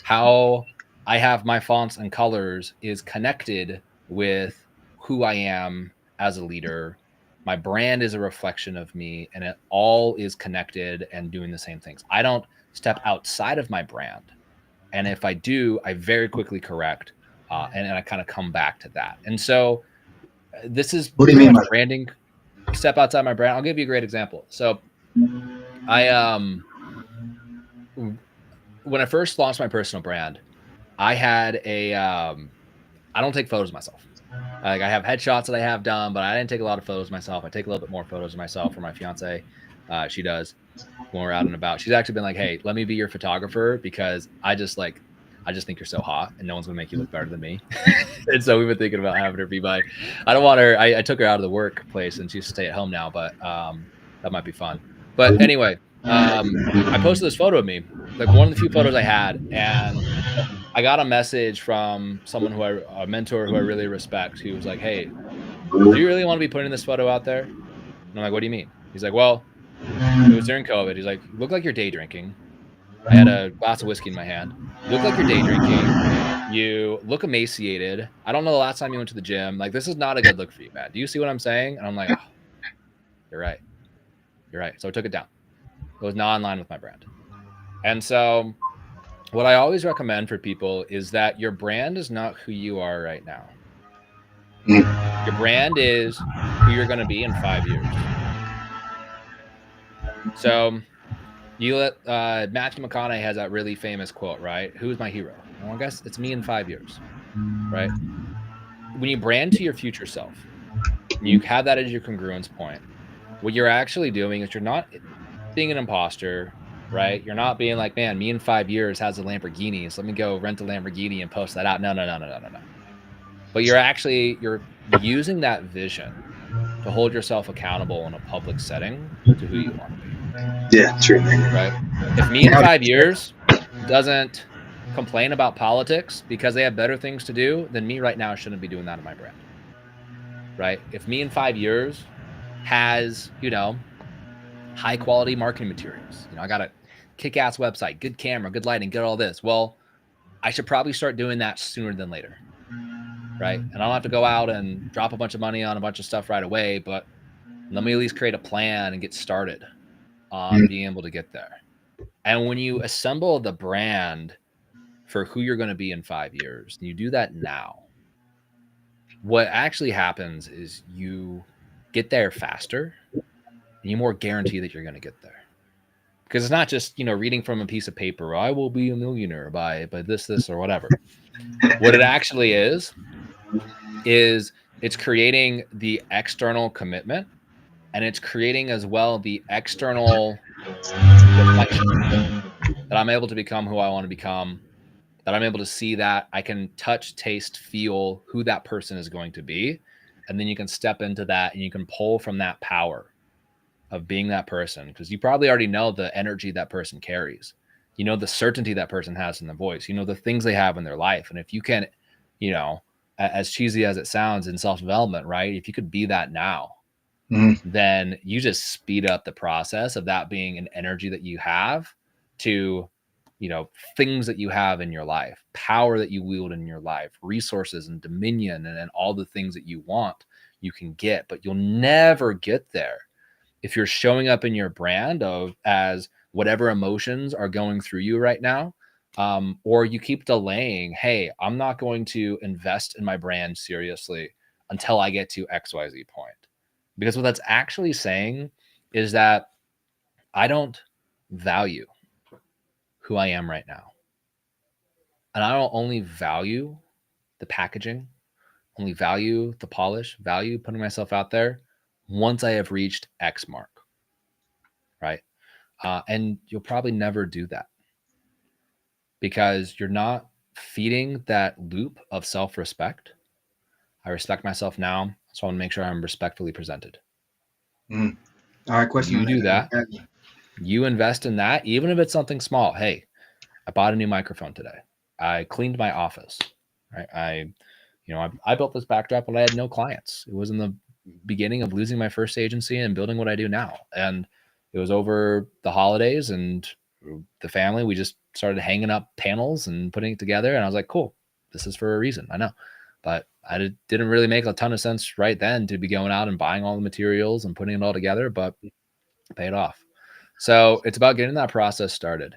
How I have my fonts and colors is connected with who I am as a leader. My brand is a reflection of me, and it all is connected and doing the same things. I don't step outside of my brand. And if I do, I very quickly correct, and I kind of come back to that. And so this is what do you mean by branding. Step outside my brand. I'll give you a great example. So when I first launched my personal brand, I had I don't take photos of myself. Like, I have headshots that I have done, but I didn't take a lot of photos of myself. I take a little bit more photos of myself for my fiance. She does when we're out and about. She's actually been like, hey, let me be your photographer because I just think you're so hot and no one's going to make you look better than me. And so we've been thinking about having her be I don't want her. I took her out of the workplace and she's stay at home now, but that might be fun. But anyway, I posted this photo of me, like one of the few photos I had, and I got a message from someone a mentor who I really respect, who was like, hey, do you really want to be putting this photo out there? And I'm like, what do you mean? He's like, well, it was during COVID. He's like, you look like you're day drinking. I had a glass of whiskey in my hand. You look like you're day drinking. You look emaciated. I don't know the last time you went to the gym. Like, this is not a good look for you, man. Do you see what I'm saying? And I'm like, oh, you're right. You're right. So I took it down. It was not in line with my brand. And so what I always recommend for people is that your brand is not who you are right now. Your brand is who you're going to be in 5 years. So you Matthew McConaughey has that really famous quote, right? Who is my hero? Well, I guess it's me in 5 years, right? When you brand to your future self, you have that as your congruence point. What you're actually doing is you're not being an imposter. right? You're not being like, man, me in 5 years has a Lamborghini, so let me go rent a Lamborghini and post that out. No. But you're using that vision to hold yourself accountable in a public setting to who you want to be, Yeah, true. right? If me in Now, 5 years doesn't complain about politics because they have better things to do, then me right now shouldn't be doing that in my brand, right? If me in 5 years has, high quality marketing materials, I got a kick ass website, good camera, good lighting, good all this. Well, I should probably start doing that sooner than later, right? And I don't have to go out and drop a bunch of money on a bunch of stuff right away, but let me at least create a plan and get started on being able to get there. And when you assemble the brand for who you're going to be in 5 years, and you do that now, what actually happens is you get there faster and you more guarantee that you're going to get there. Because it's not just, reading from a piece of paper, I will be a millionaire by this, or whatever. What it actually is it's creating the external commitment, and it's creating as well the external reflection that I'm able to become who I want to become, that I'm able to see that I can touch, taste, feel who that person is going to be. And then you can step into that and you can pull from that power of being that person, because you probably already know the energy that person carries. The certainty that person has in the voice, the things they have in their life. And if you can, as cheesy as it sounds in self-development, right? If you could be that now, then you just speed up the process of that being an energy that you have to, things that you have in your life, power that you wield in your life, resources and dominion, and all the things that you want, you can get. But you'll never get there if you're showing up in your brand as whatever emotions are going through you right now, or you keep delaying, hey, I'm not going to invest in my brand seriously until I get to XYZ point. Because what that's actually saying is that I don't value who I am right now. And I don't only value the packaging, only value the polish, value putting myself out there once I have reached X mark, right? And you'll probably never do that because you're not feeding that loop of self-respect. I respect myself now, so I want to make sure I'm respectfully presented. All right, question. You do that. You invest in that, even if it's something small. Hey, I bought a new microphone today. I cleaned my office. Right? I built this backdrop when I had no clients. It was in the beginning of losing my first agency and building what I do now. And it was over the holidays and the family. We just started hanging up panels and putting it together. And I was like, cool, this is for a reason. I know. But I didn't really make a ton of sense right then to be going out and buying all the materials and putting it all together, but it paid off. So it's about getting that process started.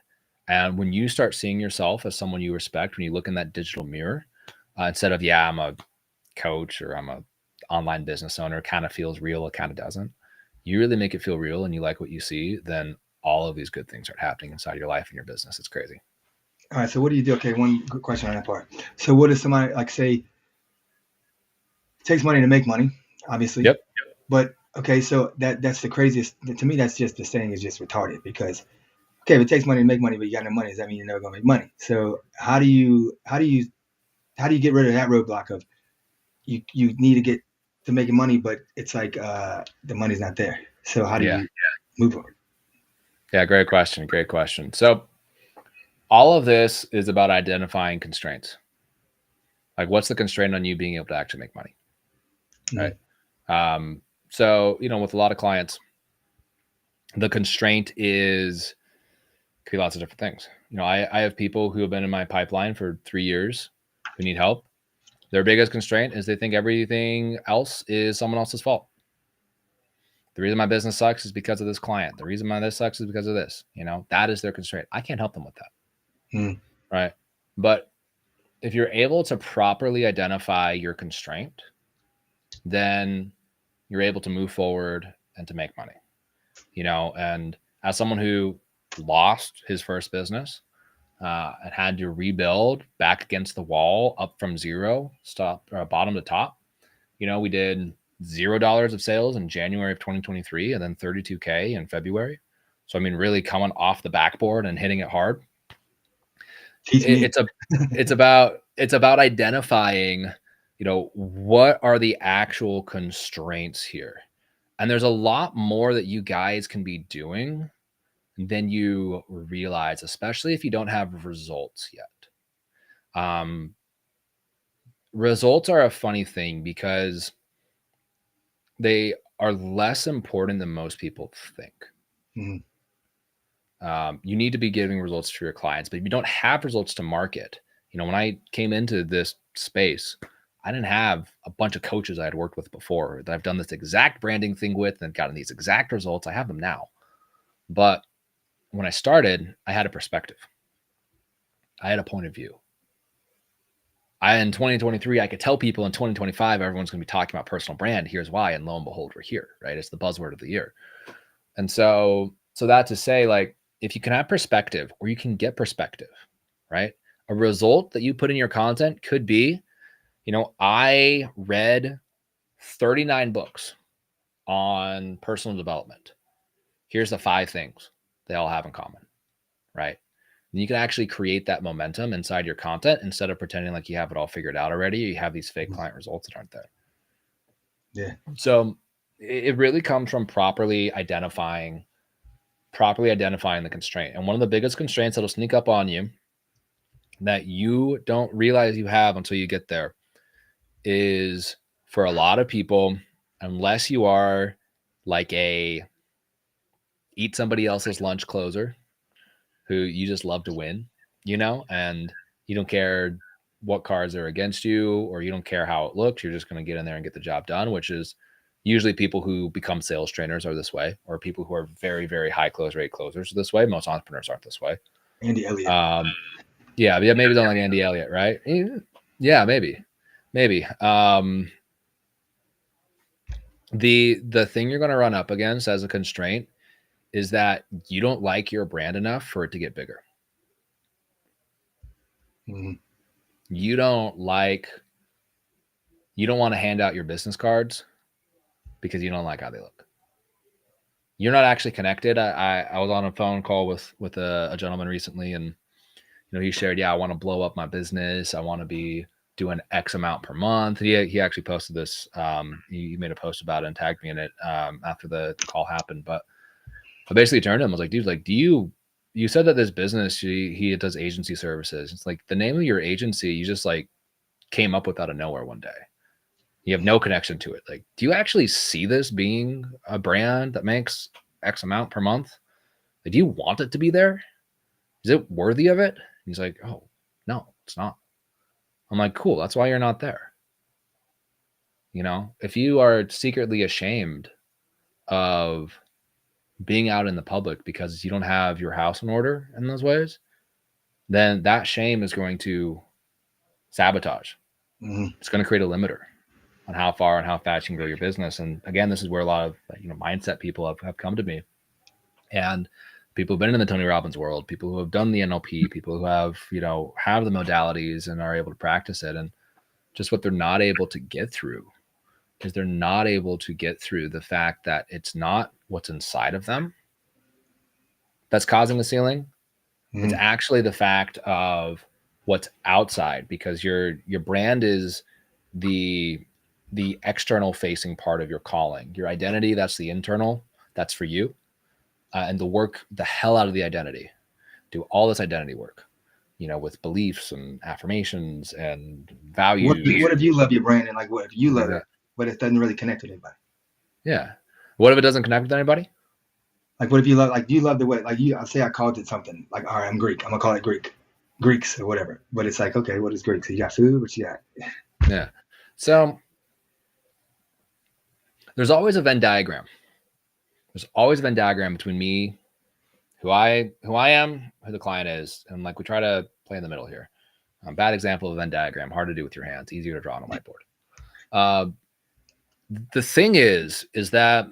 And when you start seeing yourself as someone you respect, when you look in that digital mirror, instead of, yeah, I'm a coach or I'm a online business owner, it kind of feels real, it kind of doesn't. You really make it feel real and you like what you see, then all of these good things are happening inside your life and your business. It's crazy. All right. So what do you do? Okay. One good question on that part. So what does somebody like say, it takes money to make money, obviously. Yep. But okay, so that's the craziest. To me, that's just the saying is just retarded because, okay, if it takes money to make money, but you got no money, does that mean you're never gonna make money? So how do you get rid of that roadblock of you need to get to making money, but it's like the money's not there. So how do you move forward? Yeah, great question. Great question. So all of this is about identifying constraints. Like, what's the constraint on you being able to actually make money? Right. So, with a lot of clients, the constraint could be lots of different things. I have people who have been in my pipeline for 3 years who need help. Their biggest constraint is they think everything else is someone else's fault. The reason my business sucks is because of this client. The reason my this sucks is because of this. That is their constraint. I can't help them with that. Right. But if you're able to properly identify your constraint, then you're able to move forward and to make money. And as someone who lost his first business and had to rebuild back against the wall, up from zero, bottom to top, we did $0 of sales in January of 2023 and then $32K in February. So, I mean, really coming off the backboard and hitting it hard. Teach me. It's about identifying, what are the actual constraints here? And there's a lot more that you guys can be doing than you realize, especially if you don't have results yet. Results are a funny thing because they are less important than most people think. You need to be giving results to your clients, but if you don't have results to market, when I came into this space, I didn't have a bunch of coaches I had worked with before that I've done this exact branding thing with and gotten these exact results. I have them now. But when I started, I had a perspective. I had a point of view. In 2023, I could tell people in 2025, everyone's going to be talking about personal brand. Here's why. And lo and behold, we're here, right? It's the buzzword of the year. And so that to say, like, if you can have perspective or you can get perspective, right? A result that you put in your content could be, I read 39 books on personal development. Here's the 5 things they all have in common, right? And you can actually create that momentum inside your content instead of pretending like you have it all figured out already. You have these fake client results that aren't there. Yeah. So it really comes from properly identifying the constraint. And one of the biggest constraints that'll sneak up on you that you don't realize you have until you get there is, for a lot of people, unless you are like a eat somebody else's lunch closer who you just love to win, and you don't care what cards are against you, or you don't care how it looks. You're just going to get in there and get the job done, which is usually people who become sales trainers are this way, or people who are very, very high close rate closers are this way. Most entrepreneurs aren't this way. Andy Elliott. Yeah, maybe don't like Andy Elliott, right? Yeah, maybe. The thing you're going to run up against as a constraint is that you don't like your brand enough for it to get bigger. Mm-hmm. You don't want to hand out your business cards because you don't like how they look. You're not actually connected. I was on a phone call with a gentleman recently, and he shared, I want to blow up my business. I want to be doing X amount per month. He actually posted this. He made a post about it and tagged me in it after the call happened. But I basically turned to him. I was like, dude, like, you said that this business, he does agency services. It's like the name of your agency, you just like came up with out of nowhere one day. You have no connection to it. Like, do you actually see this being a brand that makes X amount per month? Like, do you want it to be there? Is it worthy of it? And he's like, oh, no, it's not. I'm like, cool. That's why you're not there. If you are secretly ashamed of being out in the public because you don't have your house in order in those ways, then that shame is going to sabotage. Mm-hmm. It's going to create a limiter on how far and how fast you can grow your business. And again, this is where a lot of mindset people have come to me, and people who've been in the Tony Robbins world, people who have done the NLP, people who have have the modalities and are able to practice it. And just what they're not able to get through is they're not able to get through the fact that it's not what's inside of them that's causing the ceiling. Mm-hmm. It's actually the fact of what's outside, because your brand is the external facing part of your calling. Your identity, that's the internal, that's for you. And the work the hell out of the identity. Do all this identity work, with beliefs and affirmations and values. What if you love your brand and like what if you love it, but it doesn't really connect with anybody? Yeah. What if it doesn't connect with anybody? Like what if you love, like you love the way, like I say I called it something like, all right, I'm Greek, I'm gonna call it Greeks or whatever. But it's like, okay, what is Greek? So you got food, what you got? Yeah. So there's always a Venn diagram. There's always a Venn diagram between me, who I am, who the client is, and like we try to play in the middle here. Bad example of a Venn diagram, hard to do with your hands, easier to draw on a whiteboard. The thing is that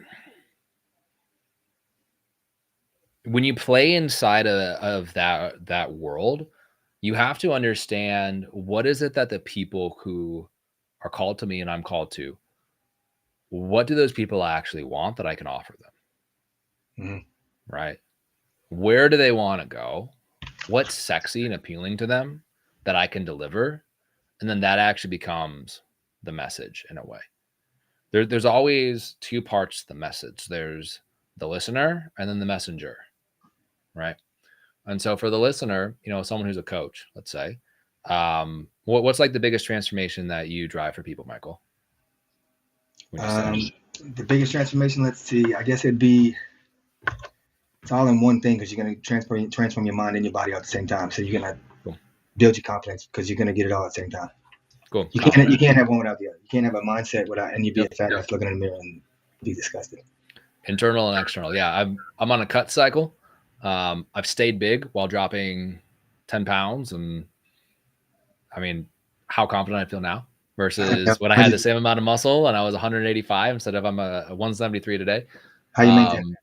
when you play inside of that world, you have to understand, what is it that the people who are called to me and I'm called to, what do those people actually want that I can offer them? Mm-hmm. Right? Where do they want to go? What's sexy and appealing to them that I can deliver? And then that actually becomes the message in a way. There's always two parts to the message. There's the listener and then the messenger, right? And so for the listener, someone who's a coach, let's say, what's like the biggest transformation that you drive for people, Michael? The biggest transformation, let's see, I guess it's all in one thing, because you're going to transform your mind and your body all at the same time. So you're going to build your confidence, because you're going to get it all at the same time. Cool. You can't have one without the other. You can't have a mindset without, and you be a fat ass looking in the mirror and be disgusted. Internal and external. Yeah, I'm on a cut cycle. I've stayed big while dropping 10 pounds, and I mean, how confident I feel now versus when I had the same amount of muscle and I was 185 instead of I'm a 173 today. How you maintain?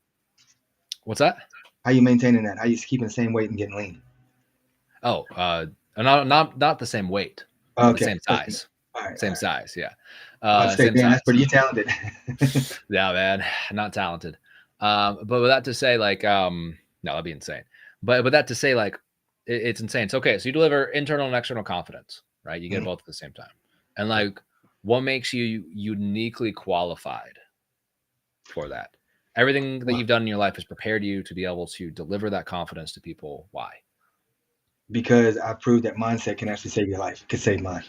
What's that? How you maintaining that? How you keeping the same weight and getting lean? Oh, not the same weight. Okay. The same size. Same size. Yeah. Same size. That's pretty talented. Yeah, man. Not talented. But with that to say, like, no, that'd be insane. But that to say, like, it's insane. It's okay. So you deliver internal and external confidence, right? You get both at the same time. And like, what makes you uniquely qualified for that? Everything that you've done in your life has prepared you to be able to deliver that confidence to people. Why? Because I proved that mindset can actually save your life. It can save mine.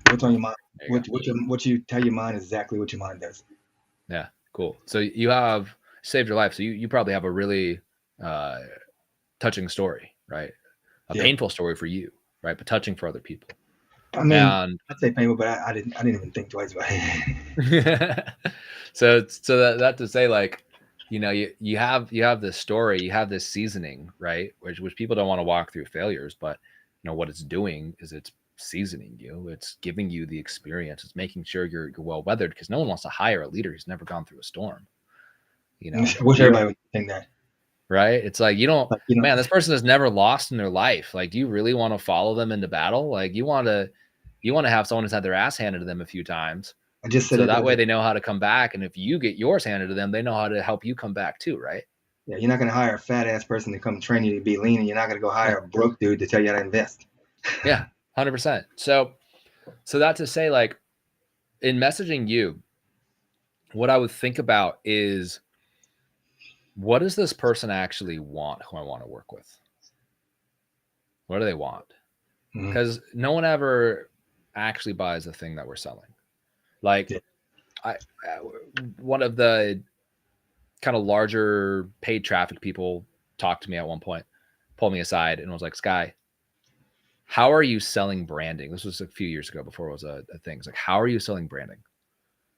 What's on your mind? What you tell your mind is exactly what your mind does. Yeah, cool. So you have saved your life. So you probably have a really touching story, right? A painful story for you, right? But touching for other people. I mean, I'd say painful, but I didn't even think twice about it. So that to say, like, you have this story, you have this seasoning, right? Which people don't want to walk through failures, but what it's doing is it's seasoning you. It's giving you the experience. It's making sure you're well weathered, because no one wants to hire a leader who's never gone through a storm. I wish everybody would think that. Right? It's like, man, this person has never lost in their life. Like, do you really want to follow them into battle? Like, you want to have someone who's had their ass handed to them a few times. I just said so that way they know how to come back. And if you get yours handed to them, they know how to help you come back too, right? Yeah, you're not going to hire a fat ass person to come train you to be lean, and you're not going to go hire a broke dude to tell you how to invest. Yeah, 100%. So that to say, like, in messaging you, what I would think about is, what does this person actually want who I want to work with? What do they want? Because no one ever actually buys the thing that we're selling. Like, one of the kind of larger paid traffic people talked to me at one point, pulled me aside and was like, Sky, how are you selling branding? This was a few years ago before it was a thing. It's like, how are you selling branding?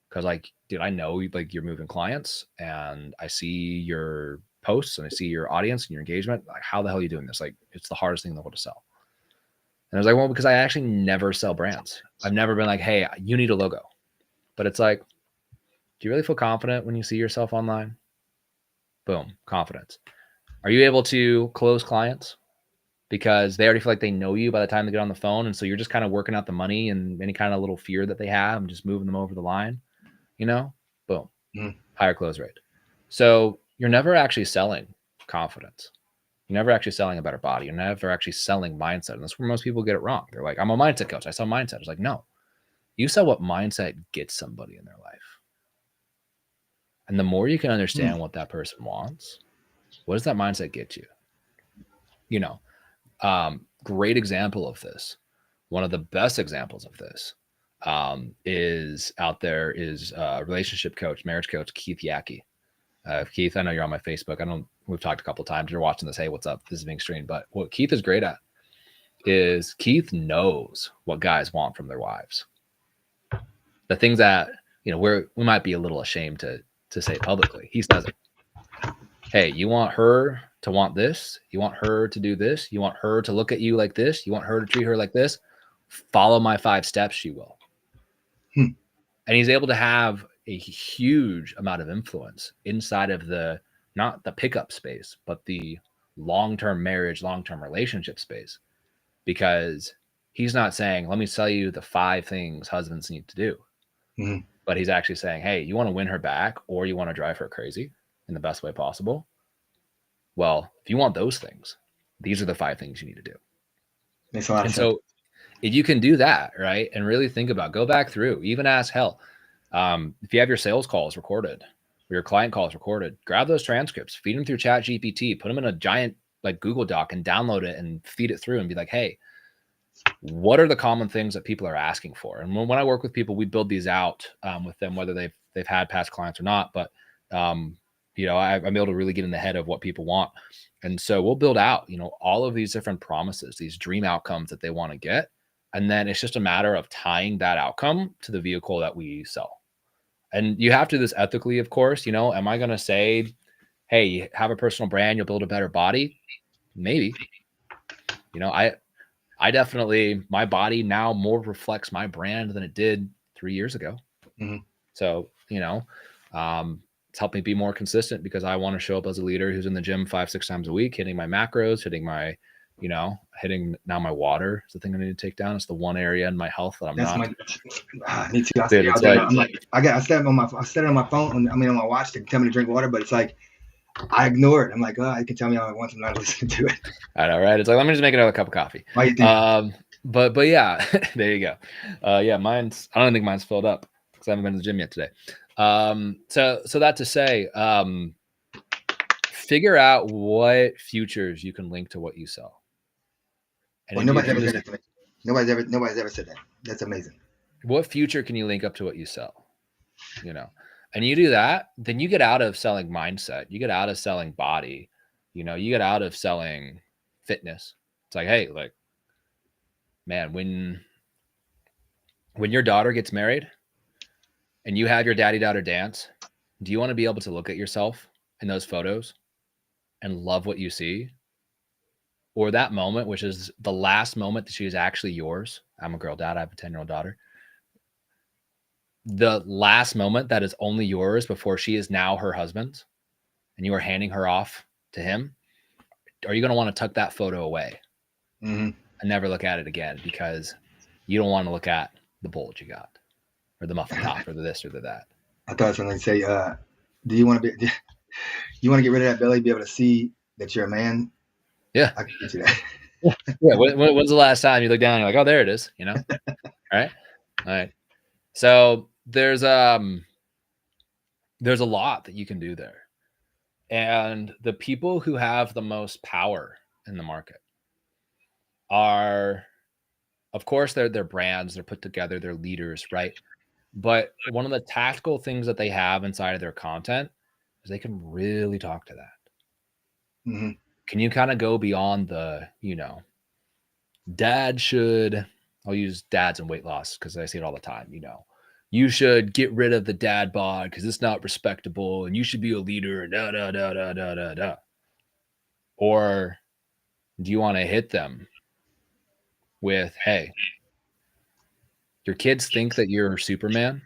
Because, like, dude, I know, like, you're moving clients and I see your posts and I see your audience and your engagement. Like, how the hell are you doing this? Like, it's the hardest thing in the world to sell. And I was like, well, because I actually never sell brands. I've never been like, hey, you need a logo. But it's like, do you really feel confident when you see yourself online? Boom, confidence. Are you able to close clients because they already feel like they know you by the time they get on the phone? And so you're just kind of working out the money and any kind of little fear that they have and just moving them over the line, boom, higher close rate. So you're never actually selling confidence. You're never actually selling a better body. You're never actually selling mindset. And that's where most people get it wrong. They're like, I'm a mindset coach. I sell mindset. It's like, no, you sell what mindset gets somebody in their life. And the more you can understand what that person wants, what does that mindset get you? Great example of this. One of the best examples of this is out there is relationship coach, marriage coach, Keith Yackey. Keith, I know you're on my Facebook. We've talked a couple of times. You're watching this. Hey, what's up? This is being streamed. But what Keith is great at is Keith knows what guys want from their wives. The things that, we might be a little ashamed to say publicly. He says it. Hey, you want her to want this? You want her to do this? You want her to look at you like this? You want her to treat her like this? Follow my 5 steps, she will. And he's able to have a huge amount of influence inside of not the pickup space, but the long-term marriage, long-term relationship space, because he's not saying, let me tell you the 5 things husbands need to do. But he's actually saying, hey, you want to win her back or you want to drive her crazy in the best way possible? Well, if you want those things, these are the 5 things you need to do. Makes a lot of And sense. so if you can do that, right, and really think about, go back through, even ask, hell, if you have your sales calls recorded or your client calls recorded, grab those transcripts, feed them through Chat GPT, put them in a giant like Google Doc and download it and feed it through and be like, hey, what are the common things that people are asking for? And when I work with people, we build these out with them, whether they've had past clients or not. But I'm able to really get in the head of what people want. And so we'll build out, all of these different promises, these dream outcomes that they want to get. And then it's just a matter of tying that outcome to the vehicle that we sell. And you have to do this ethically, of course. Am I going to say, hey, have a personal brand, you'll build a better body? Maybe. I definitely, my body now more reflects my brand than it did 3 years ago. Mm-hmm. So, it's helped me be more consistent because I want to show up as a leader who's in the gym 5-6 times a week, hitting my macros, hitting my, hitting now my water is the thing I need to take down. It's the one area in my health that I'm not. Me too. I stay out there. I'm like, I set it on my phone. On my watch to tell me to drink water, but it's like, I ignore it. I'm like, oh, you can tell me all I want to not listen to it. I know, right? It's like, let me just make another cup of coffee. Why you think? But yeah, there you go. Yeah, I don't think mine's filled up because I haven't been to the gym yet today. So that to say, figure out what futures you can link to what you sell. And well, nobody's ever said that to me. Nobody's ever said that. That's amazing. What future can you link up to what you sell? And you do that, then you get out of selling mindset. You get out of selling body. You get out of selling fitness. It's like, hey, like, man, when your daughter gets married and you have your daddy-daughter dance, do you want to be able to look at yourself in those photos and love what you see? Or that moment, which is the last moment that she is actually yours. I'm a girl dad. I have a 10-year-old daughter. The last moment that is only yours before she is now her husband's and you are handing her off to him, are you going to want to tuck that photo away and never look at it again because you don't want to look at the bulge you got or the muffin top or the this or the that? I thought something say, do you want to get rid of that belly, be able to see that you're a man? Yeah. I can get you that. Yeah. When's the last time you look down and you're like, oh, there it is, All right. So there's a lot that you can do there. And the people who have the most power in the market are, of course, they're brands, they're put together, they're leaders, right? But one of the tactical things that they have inside of their content is they can really talk to that. Mm-hmm. Can you kind of go beyond the, dad should, I'll use dads and weight loss because I see it all the time, you should get rid of the dad bod because it's not respectable and you should be a leader, da, da, da, da, da, da, da. Or do you want to hit them with, hey, your kids think that you're Superman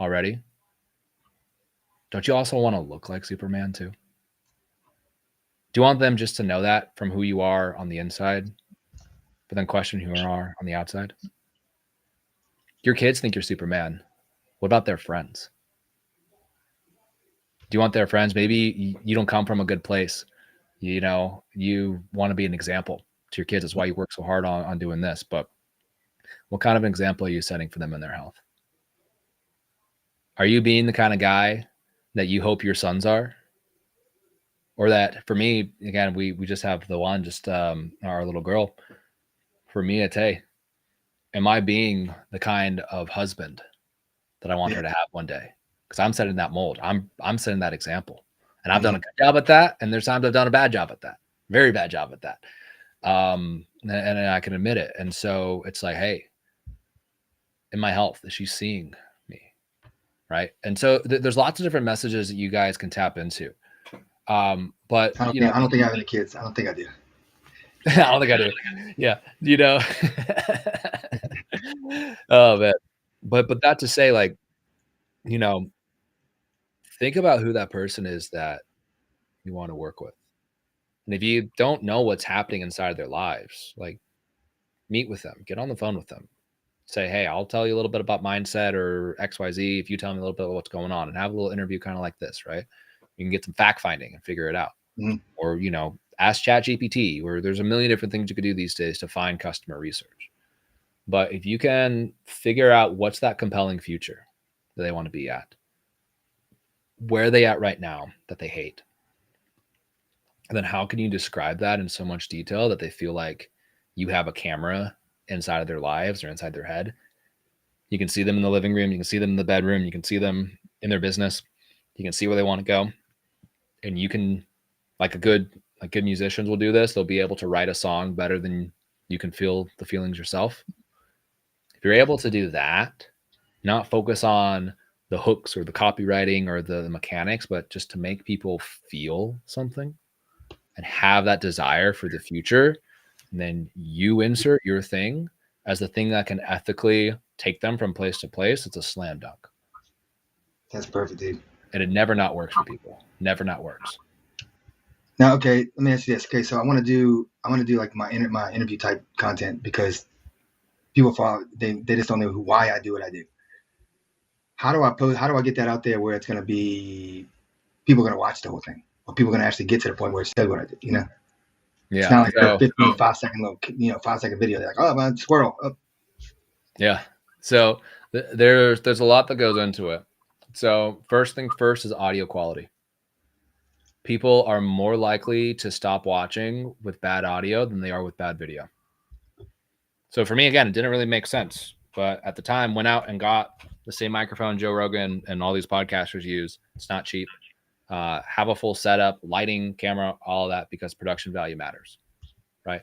already? Don't you also want to look like Superman too? Do you want them just to know that from who you are on the inside, but then question who you are on the outside? Your kids think you're Superman. What about their friends? Do you want their friends? Maybe you don't come from a good place. You want to be an example to your kids. That's why you work so hard on doing this. But what kind of an example are you setting for them in their health? Are you being the kind of guy that you hope your sons are? Or that, for me, again, we just have the one, just our little girl. For me, it's, hey, am I being the kind of husband that I want her to have one day? Because I'm setting that mold. I'm setting that example. And I've done a good job at that. And there's times I've done a bad job at that. Very bad job at that. And I can admit it. And so it's like, hey, in my health, is she seeing me? Right. And so there's lots of different messages that you guys can tap into. But I don't think I have any kids. I don't think I do. I don't think I do. Yeah. Oh man. But that to say, like, think about who that person is that you want to work with. And if you don't know what's happening inside their lives, like, meet with them, get on the phone with them, say, hey, I'll tell you a little bit about mindset or XYZ if you tell me a little bit of what's going on, and have a little interview kind of like this, right? You can get some fact finding and figure it out. Mhm. or, you know, ask ChatGPT, or there's a million different things you could do these days to find customer research. But if you can figure out what's that compelling future that they want to be at, where are they at right now that they hate, and then how can you describe that in so much detail that they feel like you have a camera inside of their lives or inside their head. You can see them in the living room, you can see them in the bedroom, you can see them in their business, you can see where they want to go, and you can, like good musicians will do this, they'll be able to write a song better than you can feel the feelings yourself. If you're able to do that, not focus on the hooks or the copywriting or the mechanics, but just to make people feel something and have that desire for the future, and then you insert your thing as the thing that can ethically take them from place to place, it's a slam dunk. That's perfect, dude. And it never not works for people. Never not works. Now, okay, let me ask you this. Okay, so I want to do like my interview type content because people follow, they just don't know why I do what I do. How do I post? How do I get that out there where it's going to be people are going to watch the whole thing, or people are going to actually get to the point where it says what I do? You know, Yeah. It's not like a 15, 5 second little, 5 second video. They're like, oh, man, squirrel. Oh. Yeah. So there's a lot that goes into it. So first thing first is audio quality. People are more likely to stop watching with bad audio than they are with bad video. So for me, again, it didn't really make sense. But at the time, went out and got the same microphone Joe Rogan and all these podcasters use. It's not cheap. Have a full setup, lighting, camera, all of that, because production value matters, right?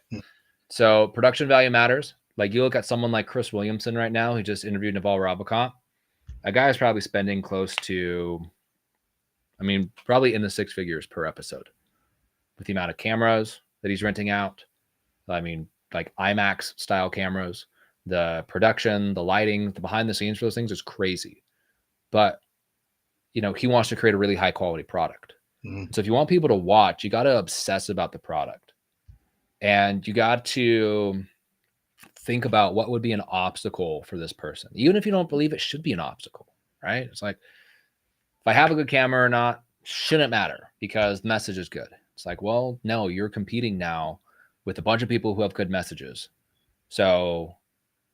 So production value matters. Like you look at someone like Chris Williamson right now, who just interviewed Naval Ravikant. A guy is probably spending close to, I mean, probably in the 6 figures per episode with the amount of cameras that he's renting out. I mean, like IMAX style cameras, the production, the lighting, the behind the scenes for those things is crazy. But, you know, he wants to create a really high quality product. So if you want people to watch, you got to obsess about the product. And you got to think about what would be an obstacle for this person, even if you don't believe it should be an obstacle, right? It's like, if I have a good camera or not, shouldn't matter because the message is good. It's like, well, no, you're competing now with a bunch of people who have good messages. So,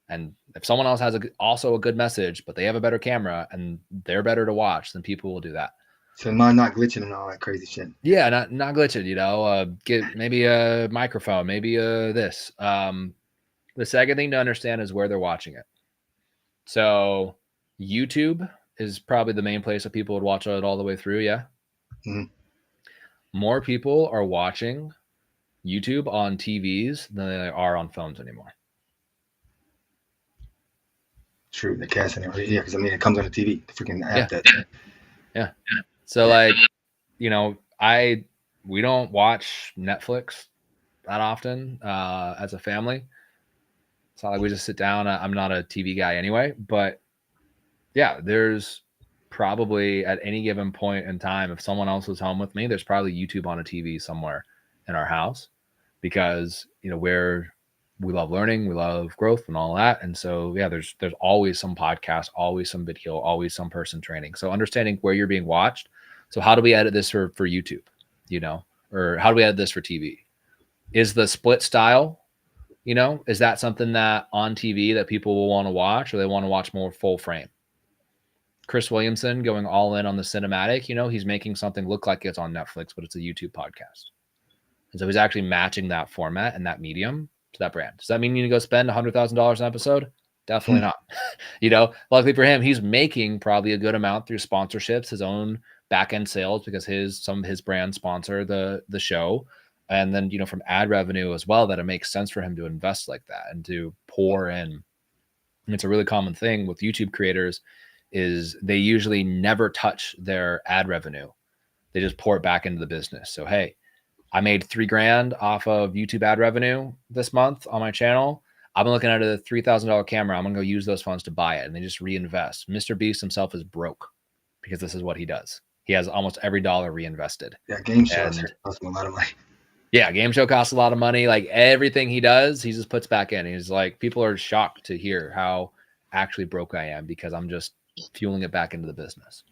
and if someone else has also a good message, but they have a better camera and they're better to watch, then people will do that. So mine not glitching and all that crazy shit. Yeah, not glitching, you know, get maybe a microphone, maybe this. The second thing to understand is where they're watching it. So YouTube is probably the main place that people would watch it all the way through. Yeah. More people are watching YouTube on TVs than they are on phones anymore. True, the casting, yeah, because I mean it comes on the TV, the freaking app. Yeah. So like, you know, we don't watch Netflix that often as a family. It's not like we just sit down. I'm not a TV guy anyway, but yeah, there's probably at any given point in time, if someone else was home with me, there's probably YouTube on a TV somewhere in our house because, you know, we love learning, we love growth and all that. And so, yeah, there's always some podcast, always some video, always some person training. So understanding where you're being watched. So how do we edit this for YouTube, you know, or how do we edit this for TV? Is the split style, you know, is that something that on TV that people will want to watch, or they want to watch more full frame? Chris Williamson going all in on the cinematic, you know, he's making something look like it's on Netflix, but it's a YouTube podcast. And so he's actually matching that format and that medium to that brand. Does that mean you need to go spend $100,000 an episode? Definitely not. You know, luckily for him, he's making probably a good amount through sponsorships, his own back-end sales, because some of his brands sponsor the show. And then, you know, from ad revenue as well, that it makes sense for him to invest like that and to pour in. And it's a really common thing with YouTube creators is they usually never touch their ad revenue. They just pour it back into the business. So, hey, I made $3,000 off of YouTube ad revenue this month on my channel. I've been looking at a $3,000 camera. I'm going to go use those funds to buy it. And they just reinvest. Mr. Beast himself is broke because this is what he does. He has almost every dollar reinvested. Yeah, game shows cost him a lot of money. Yeah, game show costs a lot of money. Like everything he does, he just puts back in. He's like, people are shocked to hear how actually broke I am because I'm just fueling it back into the business.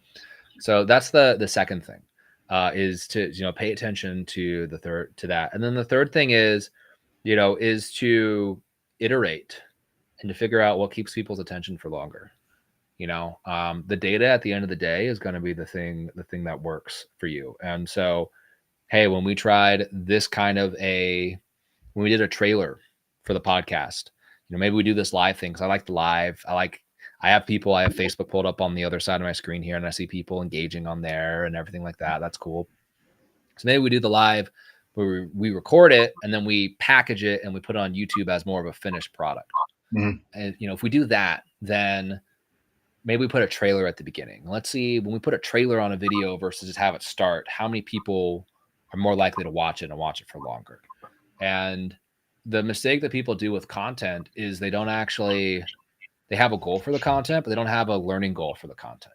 So that's the second thing. is to, pay attention to that. And then the third thing is, is to iterate and to figure out what keeps people's attention for longer. The data at the end of the day is going to be the thing that works for you. And so, hey, when we tried this kind of when we did a trailer for the podcast, maybe we do this live thing. 'Cause I like the live. I have Facebook pulled up on the other side of my screen here, and I see people engaging on there and everything like that. That's cool. So maybe we do the live where we record it and then we package it and we put it on YouTube as more of a finished product. Mm-hmm. And, if we do that, then maybe we put a trailer at the beginning. Let's see, when we put a trailer on a video versus just have it start, how many people are more likely to watch it and watch it for longer? And the mistake that people do with content is they have a goal for the content, but they don't have a learning goal for the content.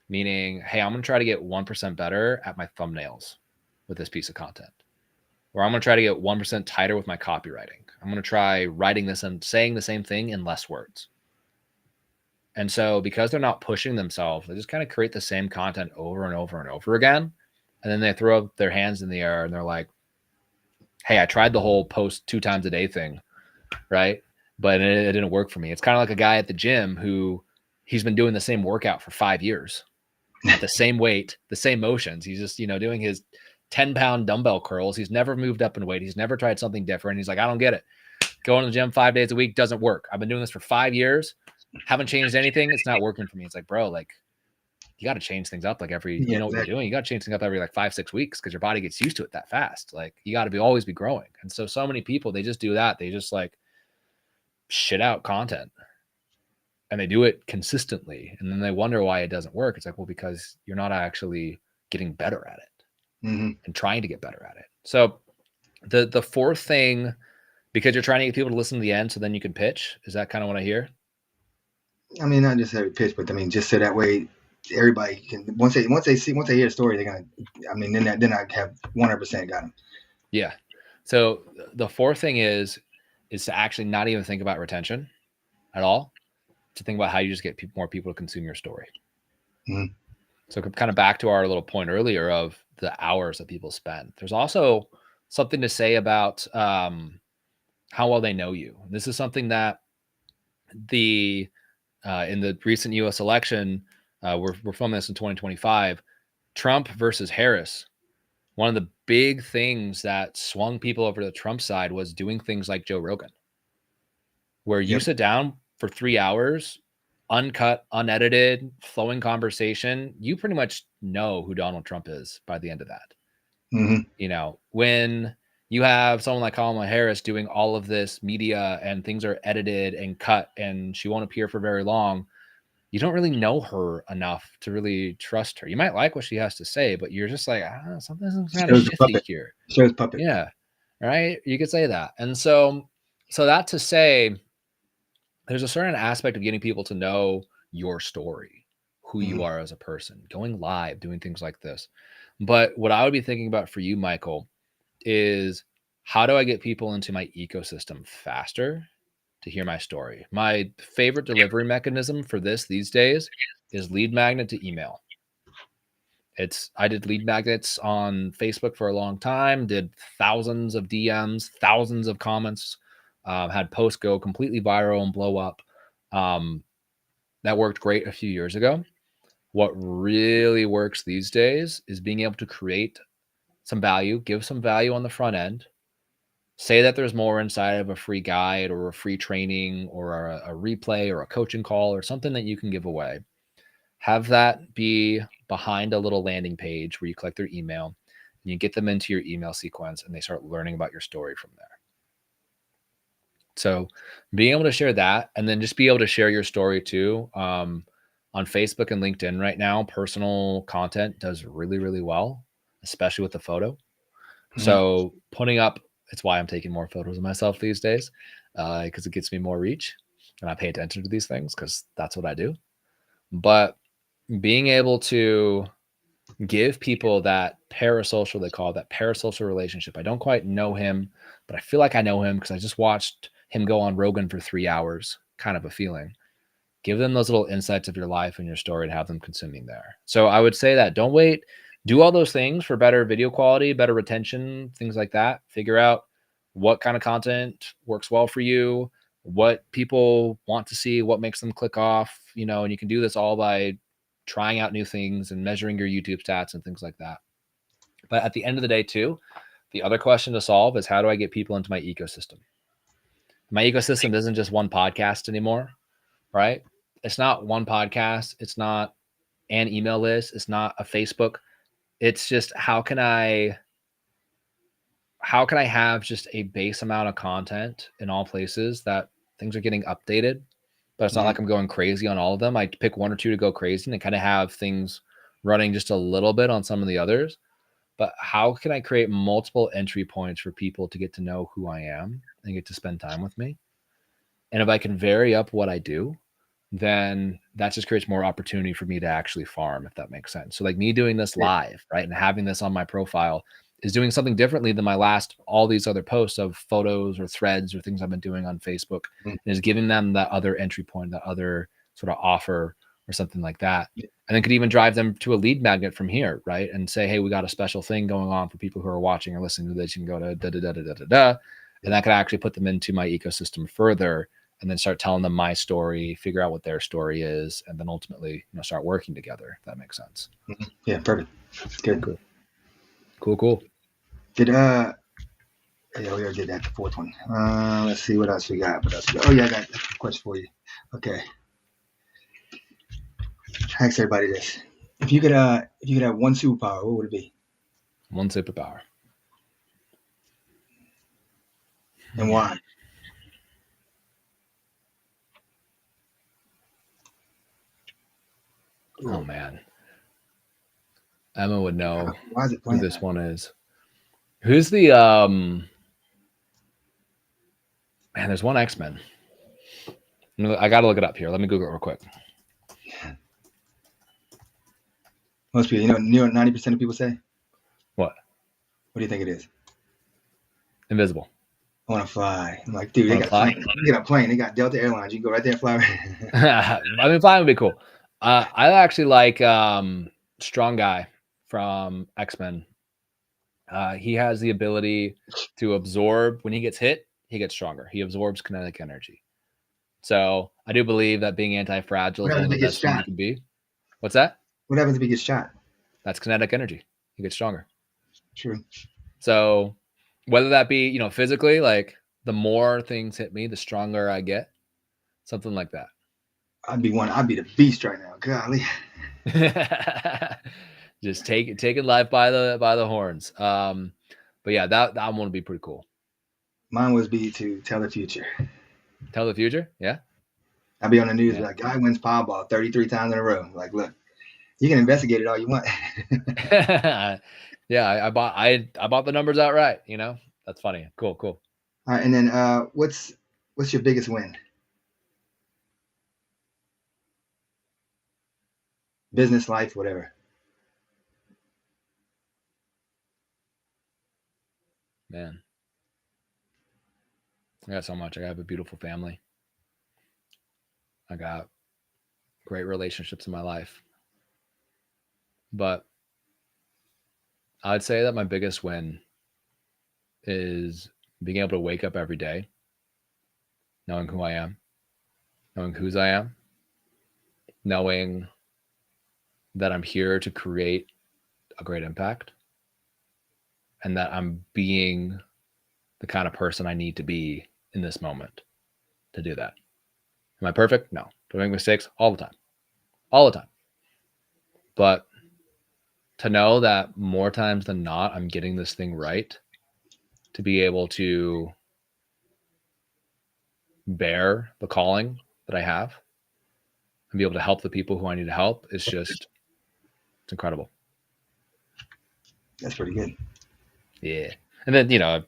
Meaning, hey, I'm going to try to get 1% better at my thumbnails with this piece of content. Or I'm going to try to get 1% tighter with my copywriting. I'm going to try writing this and saying the same thing in less words. And so because they're not pushing themselves, they just kind of create the same content over and over and over again. And then they throw up their hands in the air and they're like, hey, I tried the whole post 2 times a day thing, right? But it didn't work for me. It's kind of like a guy at the gym who he's been doing the same workout for 5 years at the same weight, the same motions. He's just, doing his 10-pound dumbbell curls. He's never moved up in weight. He's never tried something different. He's like, I don't get it. Going to the gym 5 days a week doesn't work. I've been doing this for 5 years. Haven't changed anything. It's not working for me. It's like, bro, like you got to change things up. Like what you're doing. You got to change things up every 5-6 weeks because your body gets used to it that fast. Like you got to always be growing. And so many people, they just do that. They just like shit out content and they do it consistently. And then they wonder why it doesn't work. It's like, well, because you're not actually getting better at it and trying to get better at it. So the fourth thing, because you're trying to get people to listen to the end so then you can pitch. Is that kind of what I hear? I mean, not just have a pitch, but I mean, just so that way everybody can once they hear a story, they're gonna. I mean, then I have 100% got them. Yeah. So the fourth thing is to actually not even think about retention at all. To think about how you just get more people to consume your story. Mm-hmm. So kind of back to our little point earlier of the hours that people spend. There's also something to say about how well they know you. This is something that in the recent U.S. election, we're filming this in 2025, Trump versus Harris. One of the big things that swung people over to the Trump side was doing things like Joe Rogan, where you sit down for 3 hours, uncut, unedited, flowing conversation. You pretty much know who Donald Trump is by the end of that. Mm-hmm. When you have someone like Kamala Harris doing all of this media and things are edited and cut and she won't appear for very long, you don't really know her enough to really trust her. You might like what she has to say, but you're just like, something's kind of shifty here. Shows puppet. Yeah. Right. You could say that. And so that to say, there's a certain aspect of getting people to know your story, who you are as a person, going live, doing things like this. But what I would be thinking about for you, Michael, is how do I get people into my ecosystem faster to hear my story? My favorite delivery mechanism for these days is lead magnet to email. I did lead magnets on Facebook for a long time, did thousands of DMs, thousands of comments, had posts go completely viral and blow up. That worked great a few years ago. What really works these days is being able to create some value, give some value on the front end, say that there's more inside of a free guide or a free training or a replay or a coaching call or something that you can give away. Have that be behind a little landing page where you collect their email and you get them into your email sequence and they start learning about your story from there. So being able to share that and then just be able to share your story too. On Facebook and LinkedIn right now, personal content does really, really well, especially with the photo. Mm-hmm. So putting up, it's why I'm taking more photos of myself these days, because it gets me more reach and I pay attention to these things because that's what I do. But being able to give people that parasocial, they call it that parasocial relationship. I don't quite know him, but I feel like I know him because I just watched him go on Rogan for 3 hours, kind of a feeling. Give them those little insights of your life and your story and have them consuming there. So I would say that don't wait do all those things for better video quality, better retention, things like that. Figure out what kind of content works well for you, what people want to see, what makes them click off, and you can do this all by trying out new things and measuring your YouTube stats and things like that. But at the end of the day too, the other question to solve is, how do I get people into my ecosystem? My ecosystem isn't just one podcast anymore, right? It's not one podcast. It's not an email list. It's not a Facebook. It's just, how can I have just a base amount of content in all places that things are getting updated, but it's not like I'm going crazy on all of them. I pick one or two to go crazy and kind of have things running just a little bit on some of the others. But how can I create multiple entry points for people to get to know who I am and get to spend time with me? And if I can vary up what I do, then that just creates more opportunity for me to actually farm, if that makes sense. So like me doing this live, right, and having this on my profile is doing something differently than all these other posts of photos or threads or things I've been doing on Facebook, and is giving them that other entry point, that other sort of offer or something like that. And then could even drive them to a lead magnet from here, right? And say, hey, we got a special thing going on for people who are watching or listening to this. You can go to da-da-da-da-da-da. And that could actually put them into my ecosystem further, and then start telling them my story, figure out what their story is, and then ultimately, start working together. If that makes sense. Yeah, perfect. Good. Cool. Did yeah, we already did that, the fourth one. Let's see what else we got. Oh yeah, I got a question for you. Okay. Ask everybody this: if you could have one superpower, what would it be? One superpower. And why? Oh man, Emma would know who this one is. Who's the man? There's one X-Men. I gotta look it up here. Let me Google it real quick. Most people, 90% of people say. What? What do you think it is? Invisible. I want to fly. I'm like, dude, they got a plane. They got Delta Airlines. You can go right there and fly. I mean, flying would be cool. I actually like Strong Guy from X-Men. He has the ability to absorb. When he gets hit, he gets stronger. He absorbs kinetic energy. So I do believe that being anti-fragile is one of the best things you can be. What's that? What happens if he gets shot? That's kinetic energy. He gets stronger. True. So whether that be, physically, like the more things hit me, the stronger I get. Something like that. I'd be the beast right now. Golly. Just taking life by the horns. But yeah, that one would be pretty cool. Mine would be to tell the future. Tell the future? Yeah. I'd be on the news like, guy wins Powerball 33 times in a row. Like, look, you can investigate it all you want. Yeah, I bought the numbers outright. That's funny. Cool. All right, and then what's your biggest win? Business, life, whatever. Man, I got so much. I have a beautiful family. I got great relationships in my life. But I'd say that my biggest win is being able to wake up every day knowing who I am, knowing whose I am, knowing that I'm here to create a great impact, and that I'm being the kind of person I need to be in this moment to do that. Am I perfect? No. Do I make mistakes? All the time. But to know that more times than not, I'm getting this thing right, to be able to bear the calling that I have and be able to help the people who I need to help, it's incredible. That's pretty good. Yeah. And then, I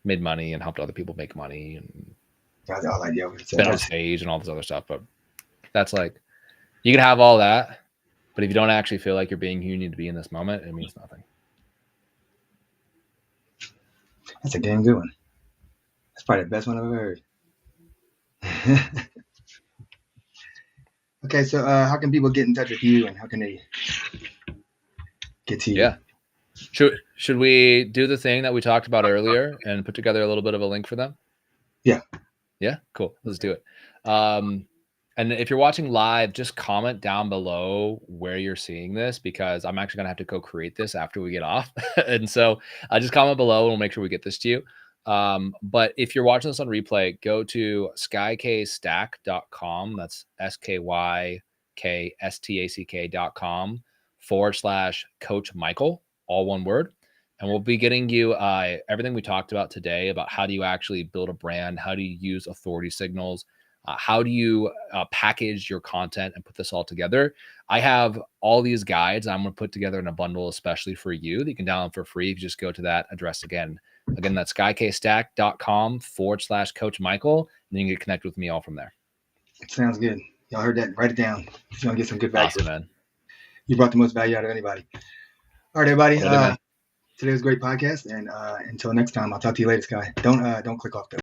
made money and helped other people make money and been on stage and all this other stuff. But that's like, you can have all that, but if you don't actually feel like you're being who you need to be in this moment, it means nothing. That's a damn good one. That's probably the best one I've ever heard. Okay, so how can people get in touch with you, and how can they get to you. Yeah. Should we do the thing that we talked about earlier and put together a little bit of a link for them? Yeah. Yeah, cool. Let's do it. And if you're watching live, just comment down below where you're seeing this, because I'm actually gonna have to go create this after we get off. And so just comment below and we'll make sure we get this to you. But if you're watching this on replay, go to skykstack.com. That's SKYKSTACK.com/Coach Michael, all one word. And we'll be getting you everything we talked about today about how do you actually build a brand, how do you use authority signals, how do you package your content and put this all together. I have all these guides I'm going to put together in a bundle especially for you that you can download for free if you just go to that address again. Again, that's skykstack.com/Coach Michael, and then you can get connected with me all from there. Sounds good. Y'all heard that? Write it down. If you want to get some good value. Awesome, man. You brought the most value out of anybody. All right, everybody. Today was a great podcast, and until next time, I'll talk to you later, Sky. Don't click off though.